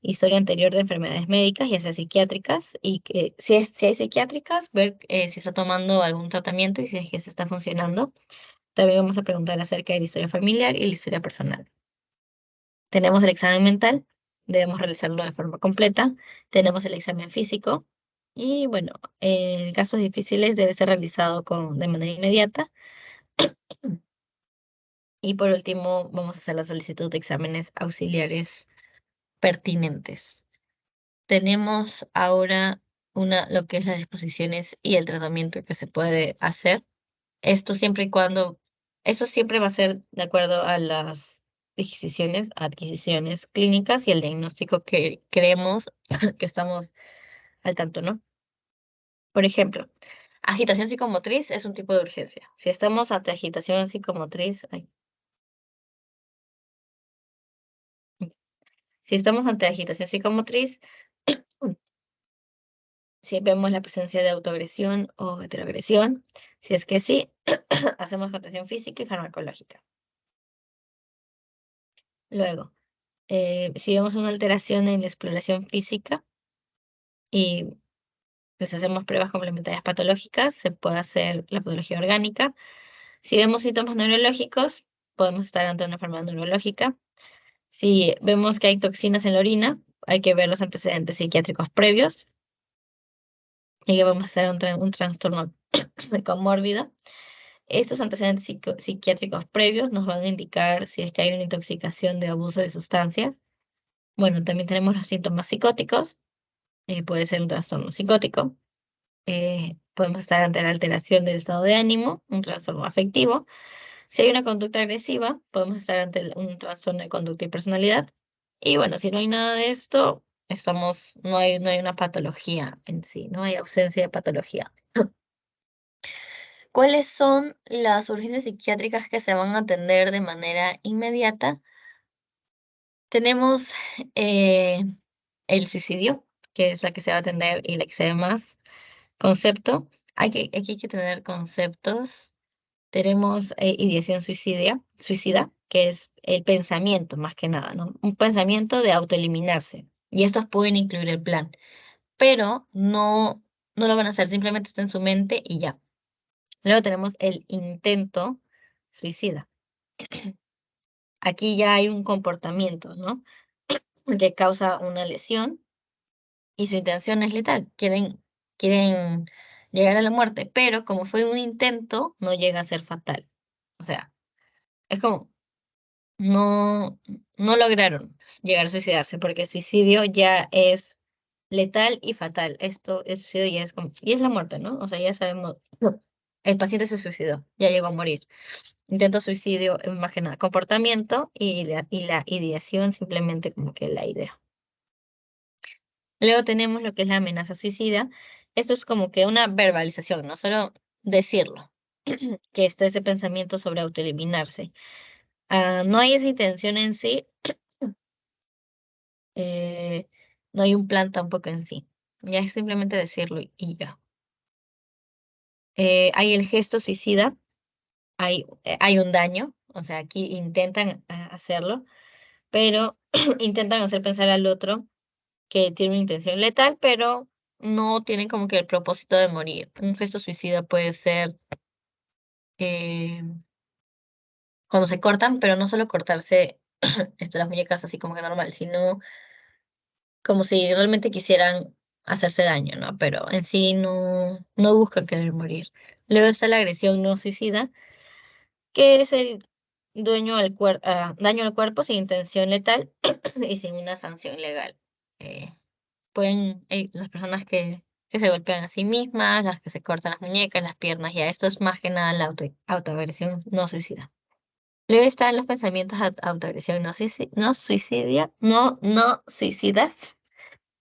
historia anterior de enfermedades médicas, ya sea psiquiátricas, y que si hay psiquiátricas, ver si está tomando algún tratamiento y si es que se está funcionando. También vamos a preguntar acerca de la historia familiar y la historia personal. Tenemos el examen mental, debemos realizarlo de forma completa. Tenemos el examen físico y bueno, en casos difíciles debe ser realizado de manera inmediata. Y por último, vamos a hacer la solicitud de exámenes auxiliares pertinentes. Tenemos ahora lo que es las disposiciones y el tratamiento que se puede hacer. Esto siempre y cuando, eso siempre va a ser de acuerdo a las adquisiciones clínicas y el diagnóstico que creemos que estamos al tanto, ¿no? Por ejemplo, agitación psicomotriz es un tipo de urgencia. Si estamos ante agitación psicomotriz, si estamos ante agitación psicomotriz, si vemos la presencia de autoagresión o heteroagresión, si es que sí, hacemos atención física y farmacológica. Luego, si vemos una alteración en la exploración física y pues hacemos pruebas complementarias patológicas, se puede hacer la patología orgánica. Si vemos síntomas neurológicos, podemos estar ante una enfermedad neurológica. Si vemos que hay toxinas en la orina, hay que ver los antecedentes psiquiátricos previos y que vamos a hacer un trastorno comórbido. Estos antecedentes psiquiátricos previos nos van a indicar si es que hay una intoxicación de abuso de sustancias. Bueno, también tenemos los síntomas psicóticos, puede ser un trastorno psicótico. Podemos estar ante la alteración del estado de ánimo, un trastorno afectivo. Si hay una conducta agresiva, podemos estar ante un trastorno de conducta y personalidad. Y bueno, si no hay nada de esto, no hay una patología en sí, no hay ausencia de patología. ¿Cuáles son las urgencias psiquiátricas que se van a atender de manera inmediata? Tenemos eh, el suicidio, que es la que se va a atender y la que se ve más. Concepto, aquí hay que tener conceptos. Tenemos ideación suicida, que es el pensamiento más que nada, ¿no? Un pensamiento de autoeliminarse. Y estos pueden incluir el plan, pero no lo van a hacer, simplemente está en su mente y ya. Luego tenemos el intento suicida. Aquí ya hay un comportamiento, ¿no? Que causa una lesión y su intención es letal. Quieren llegar a la muerte, pero como fue un intento, no llega a ser fatal. O sea, es como, no, no lograron llegar a suicidarse, porque el suicidio ya es letal y fatal. El suicidio ya es como, y es la muerte, ¿no? O sea, ya sabemos, el paciente se suicidó, ya llegó a morir. Intento suicidio, más que nada, comportamiento y la ideación, simplemente como que la idea. Luego tenemos lo que es la amenaza suicida. Esto es como que una verbalización, no solo decirlo, que está ese pensamiento sobre autoeliminarse. No hay esa intención en sí, eh, no hay un plan tampoco en sí. Ya es simplemente decirlo y ya. Hay el gesto suicida, hay un daño, o sea, aquí intentan hacerlo, pero intentan hacer pensar al otro que tiene una intención letal, pero no tienen como que el propósito de morir. Un gesto suicida puede ser eh, cuando se cortan, pero no solo cortarse las muñecas así como que normal, sino como si realmente quisieran hacerse daño, ¿no? Pero en sí no buscan querer morir. Luego está la agresión no suicida, que es el daño al cuerpo sin intención letal y sin una sanción legal. Eh, las personas que se golpean a sí mismas, las que se cortan las muñecas, las piernas, ya esto es más que nada la autoagresión no suicida. Luego están los pensamientos autoagresión no suicidas,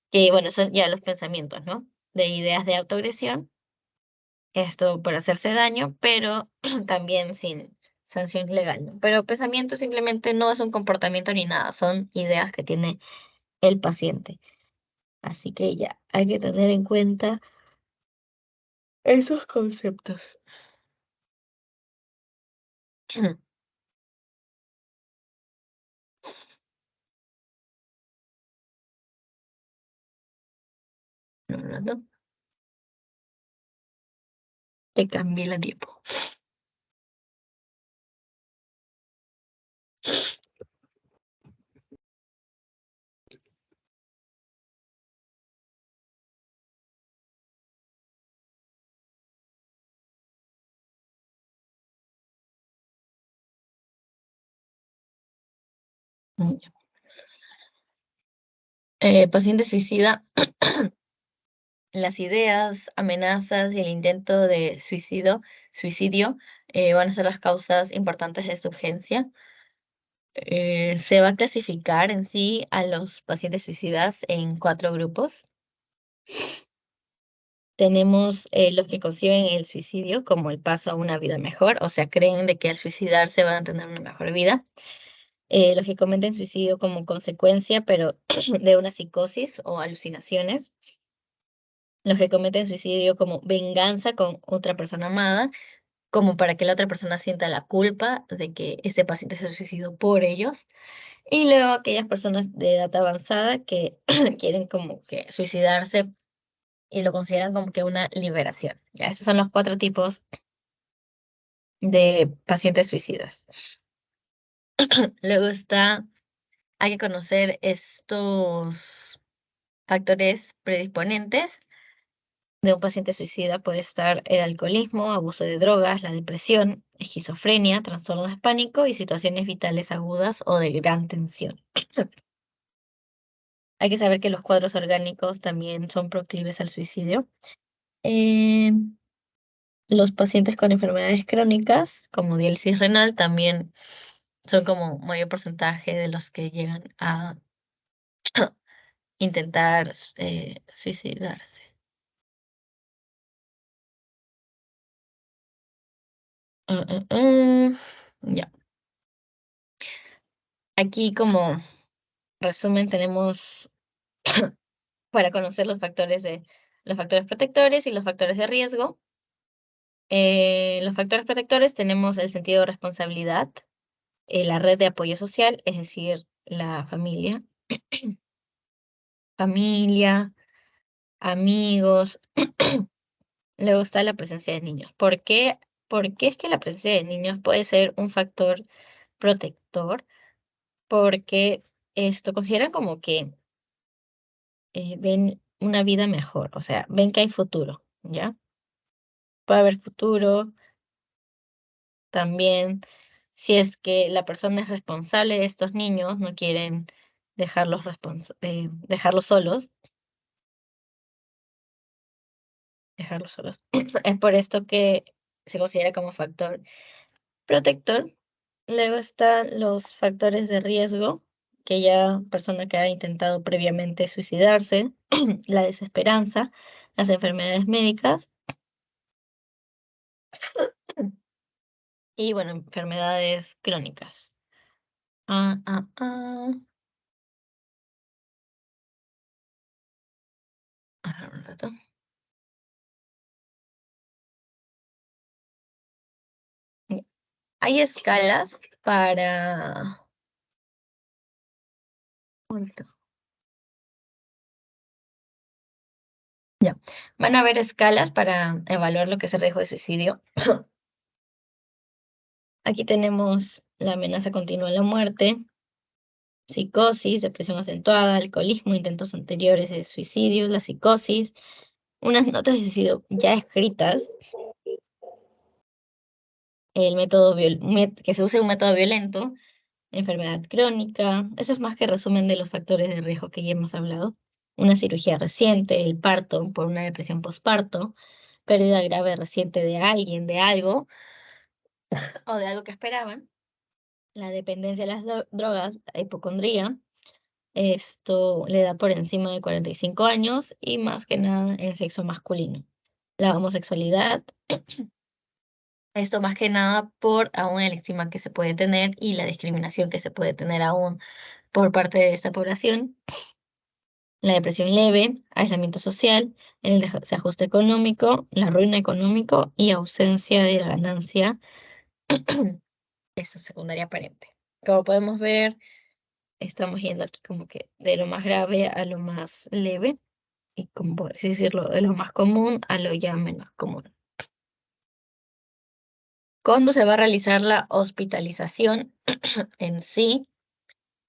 que bueno, son ya los pensamientos, ¿no? De ideas de autoagresión, esto por hacerse daño, pero también sin sanción legal, ¿no? Pero pensamiento simplemente no es un comportamiento ni nada, son ideas que tiene el paciente. Así que ya, hay que tener en cuenta esos conceptos. Hablando, te cambié la tiempo. Paciente suicida, las ideas, amenazas y el intento de suicidio van a ser las causas importantes de su urgencia. Se va a clasificar en sí a los pacientes suicidas en 4 grupos. Tenemos los que conciben el suicidio como el paso a una vida mejor, o sea, creen de que al suicidarse van a tener una mejor vida. Los que cometen suicidio como consecuencia, pero de una psicosis o alucinaciones. Los que cometen suicidio como venganza con otra persona amada, como para que la otra persona sienta la culpa de que ese paciente se suicidó por ellos. Y luego aquellas personas de edad avanzada que quieren como que suicidarse y lo consideran como que una liberación. Ya, esos son los 4 tipos de pacientes suicidas. Luego hay que conocer estos factores predisponentes de un paciente suicida. Puede estar el alcoholismo, abuso de drogas, la depresión, esquizofrenia, trastornos de pánico y situaciones vitales agudas o de gran tensión. Hay que saber que los cuadros orgánicos también son proclives al suicidio. Eh, los pacientes con enfermedades crónicas, como diálisis renal, también son como mayor porcentaje de los que llegan a intentar suicidarse. Ya. Aquí como resumen tenemos para conocer los factores protectores y los factores de riesgo. Los factores protectores tenemos el sentido de responsabilidad, la red de apoyo social, es decir, la familia, amigos. Luego está la presencia de niños. ¿Por qué? ¿Por qué es que la presencia de niños puede ser un factor protector? Porque esto consideran como que ven una vida mejor, o sea, ven que hay futuro, ¿ya? Puede haber futuro también si es que la persona es responsable de estos niños, no quieren dejarlos solos, dejarlos solos. Es por esto que se considera como factor protector. Luego están los factores de riesgo, que ya persona que ha intentado previamente suicidarse, la desesperanza, las enfermedades médicas y, bueno, enfermedades crónicas. Ah, ah, ah. A ver, un rato. Ya. Hay escalas para... Alto. Ya. Van a haber escalas para evaluar lo que es el riesgo de suicidio. Aquí tenemos la amenaza continua a la muerte, psicosis, depresión acentuada, alcoholismo, intentos anteriores de suicidio, la psicosis, unas notas de suicidio ya escritas, el método que se use un método violento, enfermedad crónica, eso es más que resumen de los factores de riesgo que ya hemos hablado, una cirugía reciente, el parto por una depresión postparto, pérdida grave reciente de alguien, de algo o de algo que esperaban, la dependencia de las drogas, hipocondría. Esto le da por encima de 45 años y más que nada el sexo masculino. La homosexualidad, esto más que nada por aún el estigma que se puede tener y la discriminación que se puede tener aún por parte de esta población. La depresión leve, aislamiento social, el desajuste económico, la ruina económico y ausencia de la ganancia, esto es secundaria aparente. Como podemos ver, estamos yendo aquí como que de lo más grave a lo más leve. Y como por así decirlo, de lo más común a lo ya menos común. ¿Cuándo se va a realizar la hospitalización en sí?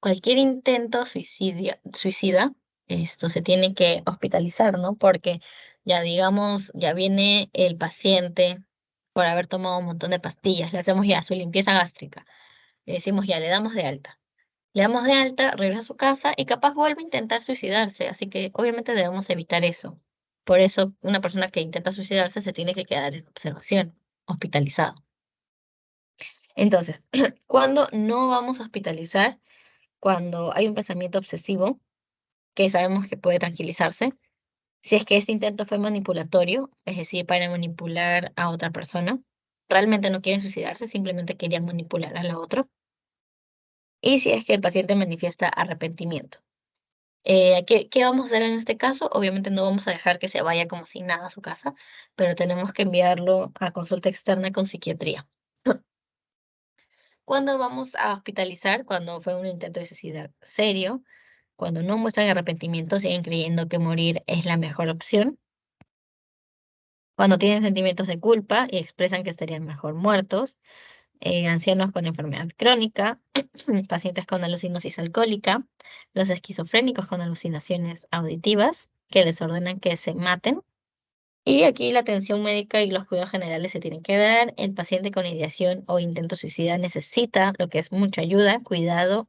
Cualquier intento suicida, esto se tiene que hospitalizar, ¿no? Porque ya digamos, ya viene el paciente por haber tomado un montón de pastillas, le hacemos ya su limpieza gástrica, le decimos ya, le damos de alta. Le damos de alta, regresa a su casa y capaz vuelve a intentar suicidarse, así que obviamente debemos evitar eso. Por eso una persona que intenta suicidarse se tiene que quedar en observación, hospitalizado. Entonces, ¿cuándo no vamos a hospitalizar? Cuando hay un pensamiento obsesivo que sabemos que puede tranquilizarse. Si es que este intento fue manipulatorio, es decir, para manipular a otra persona, realmente no quieren suicidarse, simplemente querían manipular a la otra. Y si es que el paciente manifiesta arrepentimiento. ¿Qué vamos a hacer en este caso? Obviamente no vamos a dejar que se vaya como sin nada a su casa, pero tenemos que enviarlo a consulta externa con psiquiatría. ¿Cuándo vamos a hospitalizar? Cuando fue un intento de suicidio serio, cuando no muestran arrepentimiento, siguen creyendo que morir es la mejor opción, cuando tienen sentimientos de culpa y expresan que estarían mejor muertos, ancianos con enfermedad crónica, pacientes con alucinosis alcohólica, los esquizofrénicos con alucinaciones auditivas que les ordenan que se maten. Y aquí la atención médica y los cuidados generales se tienen que dar. El paciente con ideación o intento suicida necesita lo que es mucha ayuda, cuidado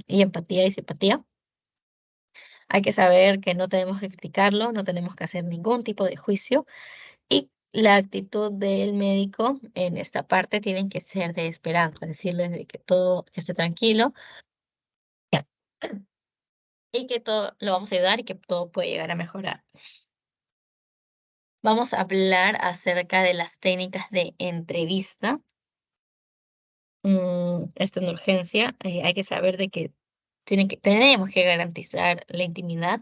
y empatía y simpatía. Hay que saber que no tenemos que criticarlo, no tenemos que hacer ningún tipo de juicio y la actitud del médico en esta parte tiene que ser de esperanza, decirles de que todo que esté tranquilo y que todo lo vamos a ayudar y que todo puede llegar a mejorar. Vamos a hablar acerca de las técnicas de entrevista. Esto en urgencia, hay que saber de que tenemos que garantizar la intimidad.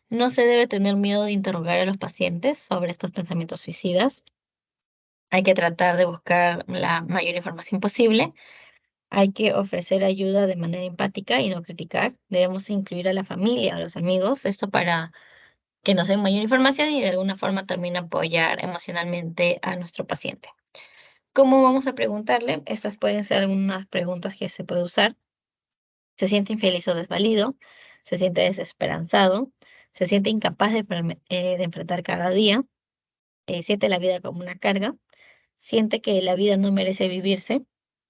No se debe tener miedo de interrogar a los pacientes sobre estos pensamientos suicidas. Hay que tratar de buscar la mayor información posible. Hay que ofrecer ayuda de manera empática y no criticar. Debemos incluir a la familia, a los amigos, esto para que nos den mayor información y de alguna forma también apoyar emocionalmente a nuestro paciente. ¿Cómo vamos a preguntarle? Estas pueden ser algunas preguntas que se puede usar. ¿Se siente infeliz o desvalido? ¿Se siente desesperanzado? ¿Se siente incapaz de enfrentar cada día? ¿Siente la vida como una carga? ¿Siente que la vida no merece vivirse?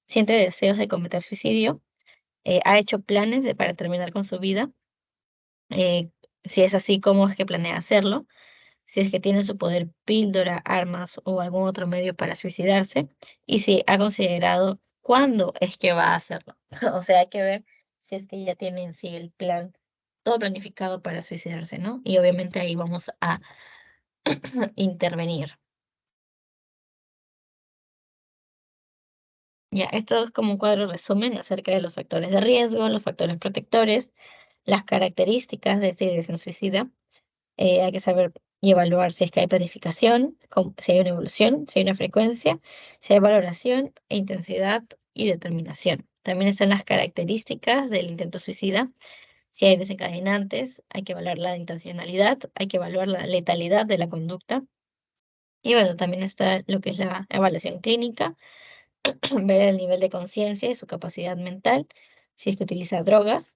¿Siente deseos de cometer suicidio? ¿Ha hecho planes para terminar con su vida? Eh, si es así, ¿cómo es que planea hacerlo? Si es que tiene en su poder píldora, armas o algún otro medio para suicidarse, y si ha considerado cuándo es que va a hacerlo. O sea, hay que ver si es que ya tiene en sí el plan, todo planificado para suicidarse, ¿no? Y obviamente ahí vamos a intervenir. Ya, esto es como un cuadro resumen acerca de los factores de riesgo, los factores protectores, las características de esta ideación suicida. Hay que saber y evaluar si es que hay planificación, si hay una evolución, si hay una frecuencia, si hay valoración e intensidad y determinación. También están las características del intento suicida, si hay desencadenantes, hay que evaluar la intencionalidad, hay que evaluar la letalidad de la conducta. Y bueno, también está lo que es la evaluación clínica, ver el nivel de conciencia y su capacidad mental, si es que utiliza drogas,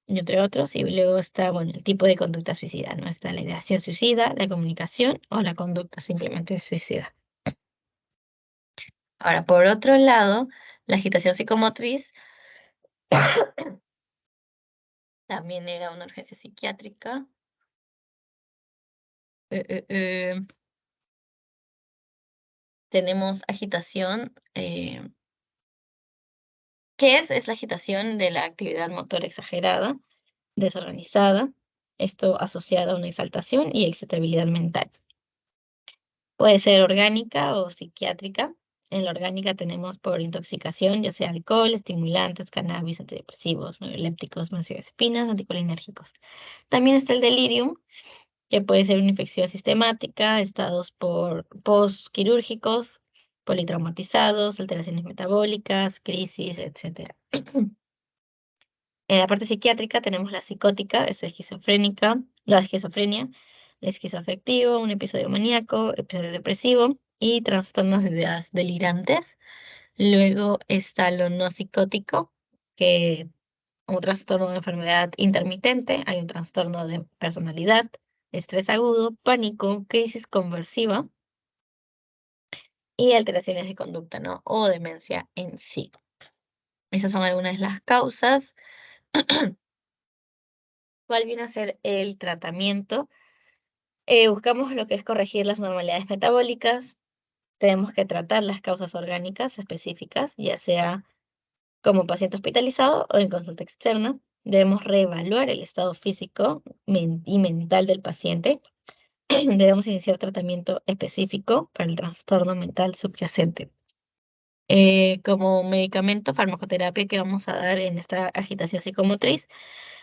y entre otros, y luego está, bueno, el tipo de conducta suicida, ¿no? Está la ideación suicida, la comunicación o la conducta simplemente suicida. Ahora, por otro lado, la agitación psicomotriz también era una urgencia psiquiátrica. Eh, eh, eh, Tenemos agitación. ¿Qué es? Es la agitación de la actividad motora exagerada, desorganizada, esto asociado a una exaltación y excitabilidad mental. Puede ser orgánica o psiquiátrica. En la orgánica tenemos por intoxicación, ya sea alcohol, estimulantes, cannabis, antidepresivos, neurolépticos, benzodiazepinas, anticolinérgicos. También está el delirium, que puede ser una infección sistemática, estados postquirúrgicos, politraumatizados, alteraciones metabólicas, crisis, etcétera. En la parte psiquiátrica tenemos la psicótica, es esquizofrénica, la esquizofrenia, el esquizoafectivo, un episodio maníaco, episodio depresivo y trastornos de ideas delirantes. Luego está lo no psicótico, que un trastorno de enfermedad intermitente, hay un trastorno de personalidad, estrés agudo, pánico, crisis conversiva y alteraciones de conducta, ¿no? O demencia en sí. Esas son algunas de las causas. ¿Cuál viene a ser el tratamiento? Buscamos lo que es corregir las normalidades metabólicas. Tenemos que tratar las causas orgánicas específicas, ya sea como paciente hospitalizado o en consulta externa. Debemos reevaluar el estado físico y mental del paciente. Debemos iniciar tratamiento específico para el trastorno mental subyacente. Como medicamento, farmacoterapia que vamos a dar en esta agitación psicomotriz,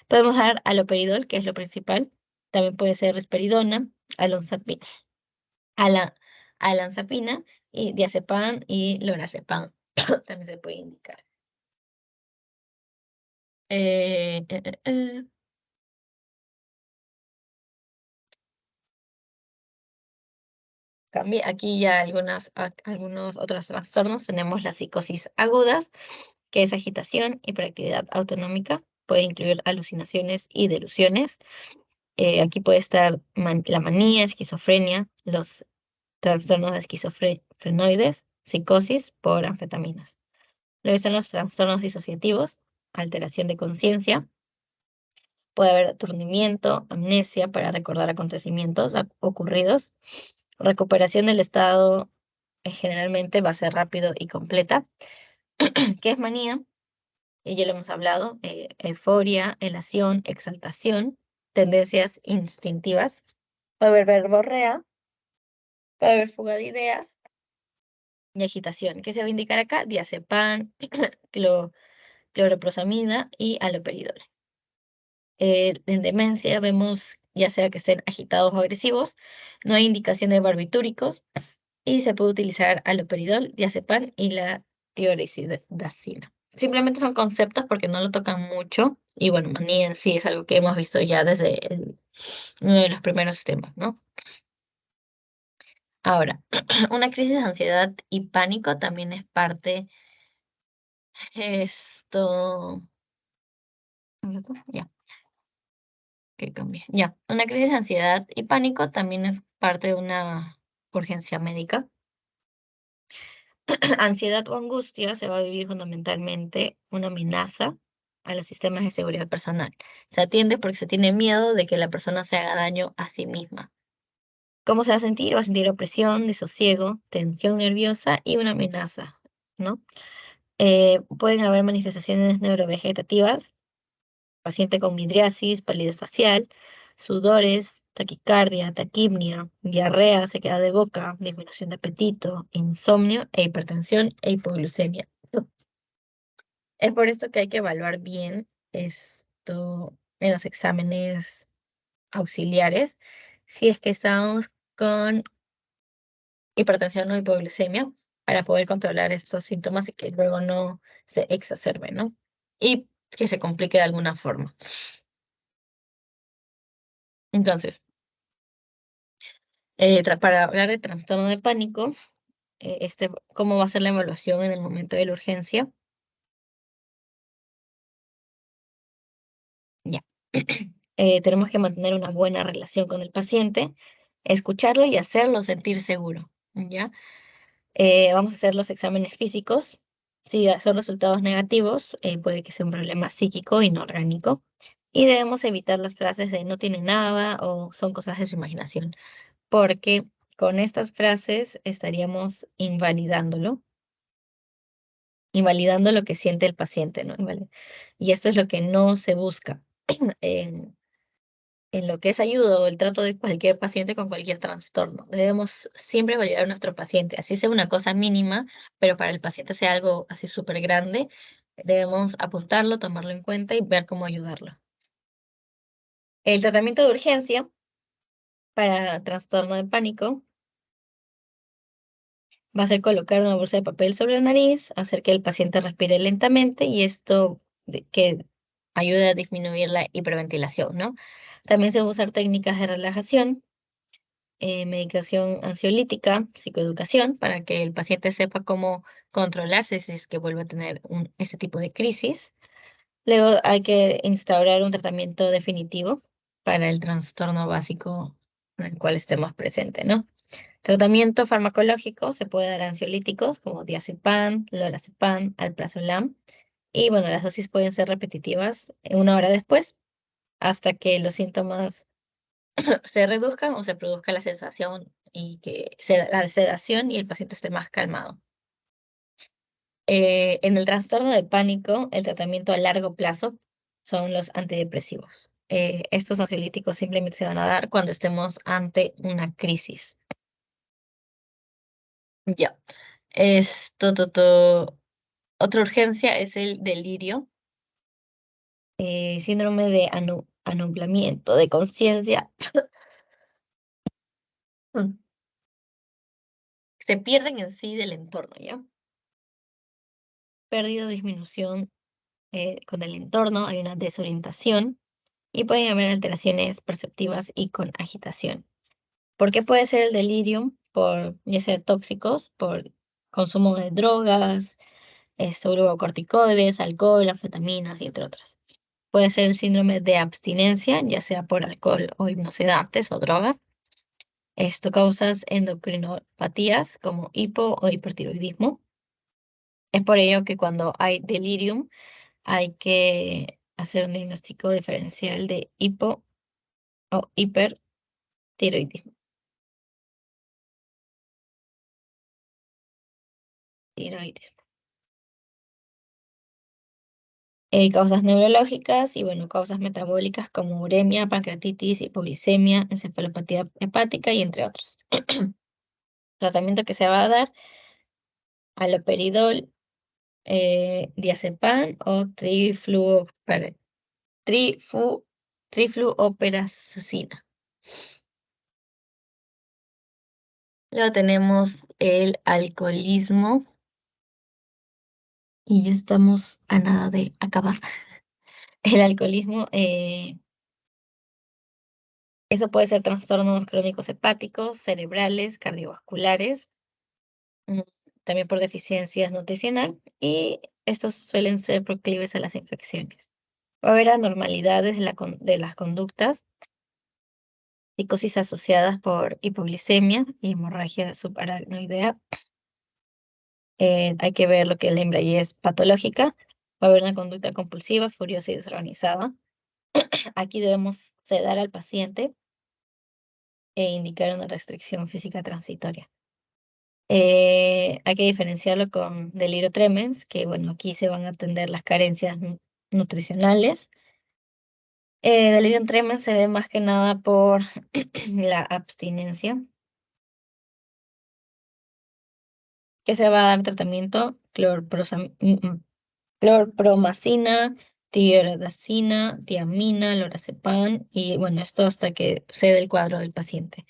podemos dar aloperidol, que es lo principal. También puede ser risperidona, alonzapina, ala- alanzapina y diazepam y lorazepam. También se puede indicar. Eh, eh, eh, eh. Aquí ya algunos otros trastornos. Tenemos las psicosis agudas, que es agitación, hiperactividad autonómica. Puede incluir alucinaciones y delusiones. Aquí puede estar la manía, esquizofrenia, los trastornos de esquizofrenoides, psicosis por anfetaminas. Luego están los trastornos disociativos, alteración de conciencia. Puede haber aturdimiento, amnesia para recordar acontecimientos ocurridos. Recuperación del estado generalmente va a ser rápido y completa. ¿Qué es manía? y ya lo hemos hablado, euforia, elación, exaltación, tendencias instintivas. Puede haber verborrea, puede haber fuga de ideas y agitación. ¿Qué se va a indicar acá? Diazepam, cloroprosamina y haloperidol. En demencia vemos ya sea que estén agitados o agresivos, no hay indicación de barbitúricos y se puede utilizar haloperidol, diazepam y la tiroxidacina. Simplemente son conceptos porque no lo tocan mucho y bueno, manía en sí es algo que hemos visto ya desde uno de los primeros temas, ¿no? Ahora, una crisis de ansiedad y pánico también es parte esto. Ya, que cambié. Ya, una crisis de ansiedad y pánico también es parte de una urgencia médica. Ansiedad o angustia se va a vivir fundamentalmente una amenaza a los sistemas de seguridad personal. Se atiende porque se tiene miedo de que la persona se haga daño a sí misma. ¿Cómo se va a sentir? Va a sentir opresión, desosiego, tensión nerviosa y una amenaza, ¿no? Pueden haber manifestaciones neurovegetativas, paciente con midriasis, palidez facial, sudores, taquicardia, taquipnia, diarrea, sequedad de boca, disminución de apetito, insomnio e hipertensión e hipoglucemia. Es por esto que hay que evaluar bien esto en los exámenes auxiliares, si es que estamos con hipertensión o hipoglucemia, para poder controlar estos síntomas y que luego no se exacerben, ¿no? Y que se complique de alguna forma. Entonces, para hablar de trastorno de pánico, ¿cómo va a ser la evaluación en el momento de la urgencia? Ya. Tenemos que mantener una buena relación con el paciente, escucharlo y hacerlo sentir seguro, ¿ya? Vamos a hacer los exámenes físicos. Si son resultados negativos, puede que sea un problema psíquico y no orgánico. Y debemos evitar las frases de no tiene nada o son cosas de su imaginación, porque con estas frases estaríamos invalidando lo que siente el paciente, ¿no? Y esto es lo que no se busca en, en lo que es ayuda o el trato de cualquier paciente con cualquier trastorno. Debemos siempre validar a nuestro paciente, así sea una cosa mínima, pero para el paciente sea algo así súper grande, debemos apuntarlo, tomarlo en cuenta y ver cómo ayudarlo. El tratamiento de urgencia para trastorno de pánico va a ser colocar una bolsa de papel sobre la nariz, hacer que el paciente respire lentamente y esto que ayude a disminuir la hiperventilación, ¿no? También se va a usar técnicas de relajación, medicación ansiolítica, psicoeducación, para que el paciente sepa cómo controlarse si es que vuelve a tener este tipo de crisis. Luego hay que instaurar un tratamiento definitivo para el trastorno básico en el cual estemos presentes, ¿no? Tratamiento farmacológico, se puede dar ansiolíticos como diazepam, lorazepam, alprazolam. Y bueno, las dosis pueden ser repetitivas una hora después hasta que los síntomas se reduzcan o se produzca la sensación y que la sedación y el paciente esté más calmado. En el trastorno de pánico, el tratamiento a largo plazo son los antidepresivos. Estos ansiolíticos simplemente se van a dar cuando estemos ante una crisis. Ya. Otra urgencia es el delirio, síndrome de anublamiento de conciencia. Se pierden en sí del entorno, ¿ya? Pérdida o disminución con el entorno, hay una desorientación y pueden haber alteraciones perceptivas y con agitación. ¿Por qué puede ser el delirio? Por ya sea tóxicos, por consumo de drogas, glucocorticoides, alcohol, anfetaminas y entre otras. Puede ser el síndrome de abstinencia, ya sea por alcohol o hipnosedantes o drogas. Esto causa endocrinopatías como hipo o hipertiroidismo. Es por ello que cuando hay delirium hay que hacer un diagnóstico diferencial de hipo o hipertiroidismo. Tiroidismo. Causas neurológicas y, bueno, causas metabólicas como uremia, pancreatitis, hipoglicemia, encefalopatía hepática y entre otros. Tratamiento que se va a dar: haloperidol, diazepam o trifluoperacina. Luego tenemos el alcoholismo y ya estamos a nada de acabar. El alcoholismo, eso puede ser trastornos crónicos hepáticos, cerebrales, cardiovasculares, mm, también por deficiencias nutricional, y estos suelen ser proclives a las infecciones. Va a haber anormalidades de las conductas, psicosis asociadas por hipoglicemia y hemorragia subaracnoidea. Hay que ver lo que la embriaguez patológica. Va a haber una conducta compulsiva, furiosa y desorganizada. Aquí debemos sedar al paciente e indicar una restricción física transitoria. Hay que diferenciarlo con delirio tremens, que, bueno, aquí se van a atender las carencias nutricionales. Delirio tremens se ve más que nada por la abstinencia, que se va a dar tratamiento clorpromacina, tiradacina, tiamina, lorazepam, y, bueno, esto hasta que cede el cuadro del paciente.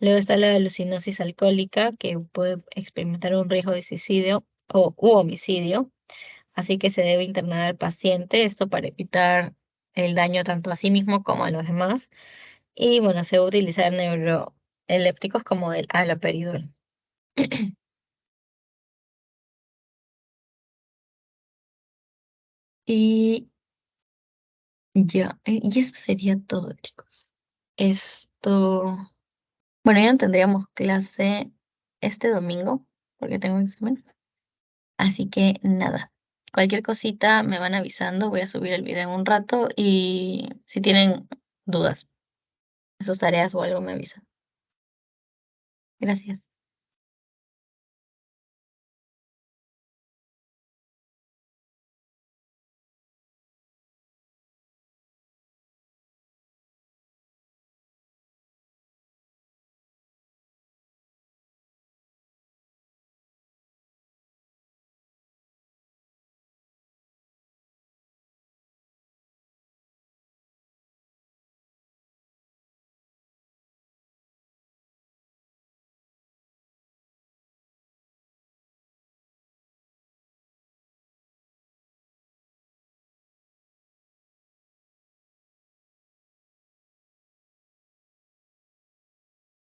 Luego está la alucinosis alcohólica, que puede experimentar un riesgo de suicidio u homicidio, así que se debe internar al paciente, esto para evitar el daño tanto a sí mismo como a los demás. Y, bueno, se va a utilizar neuroelépticos como el haloperidol. Y ya, y eso sería todo, chicos. Esto, bueno, ya no tendríamos clase este domingo porque tengo examen. Así que nada, cualquier cosita me van avisando, voy a subir el video en un rato y si tienen dudas, sus tareas o algo me avisan. Gracias.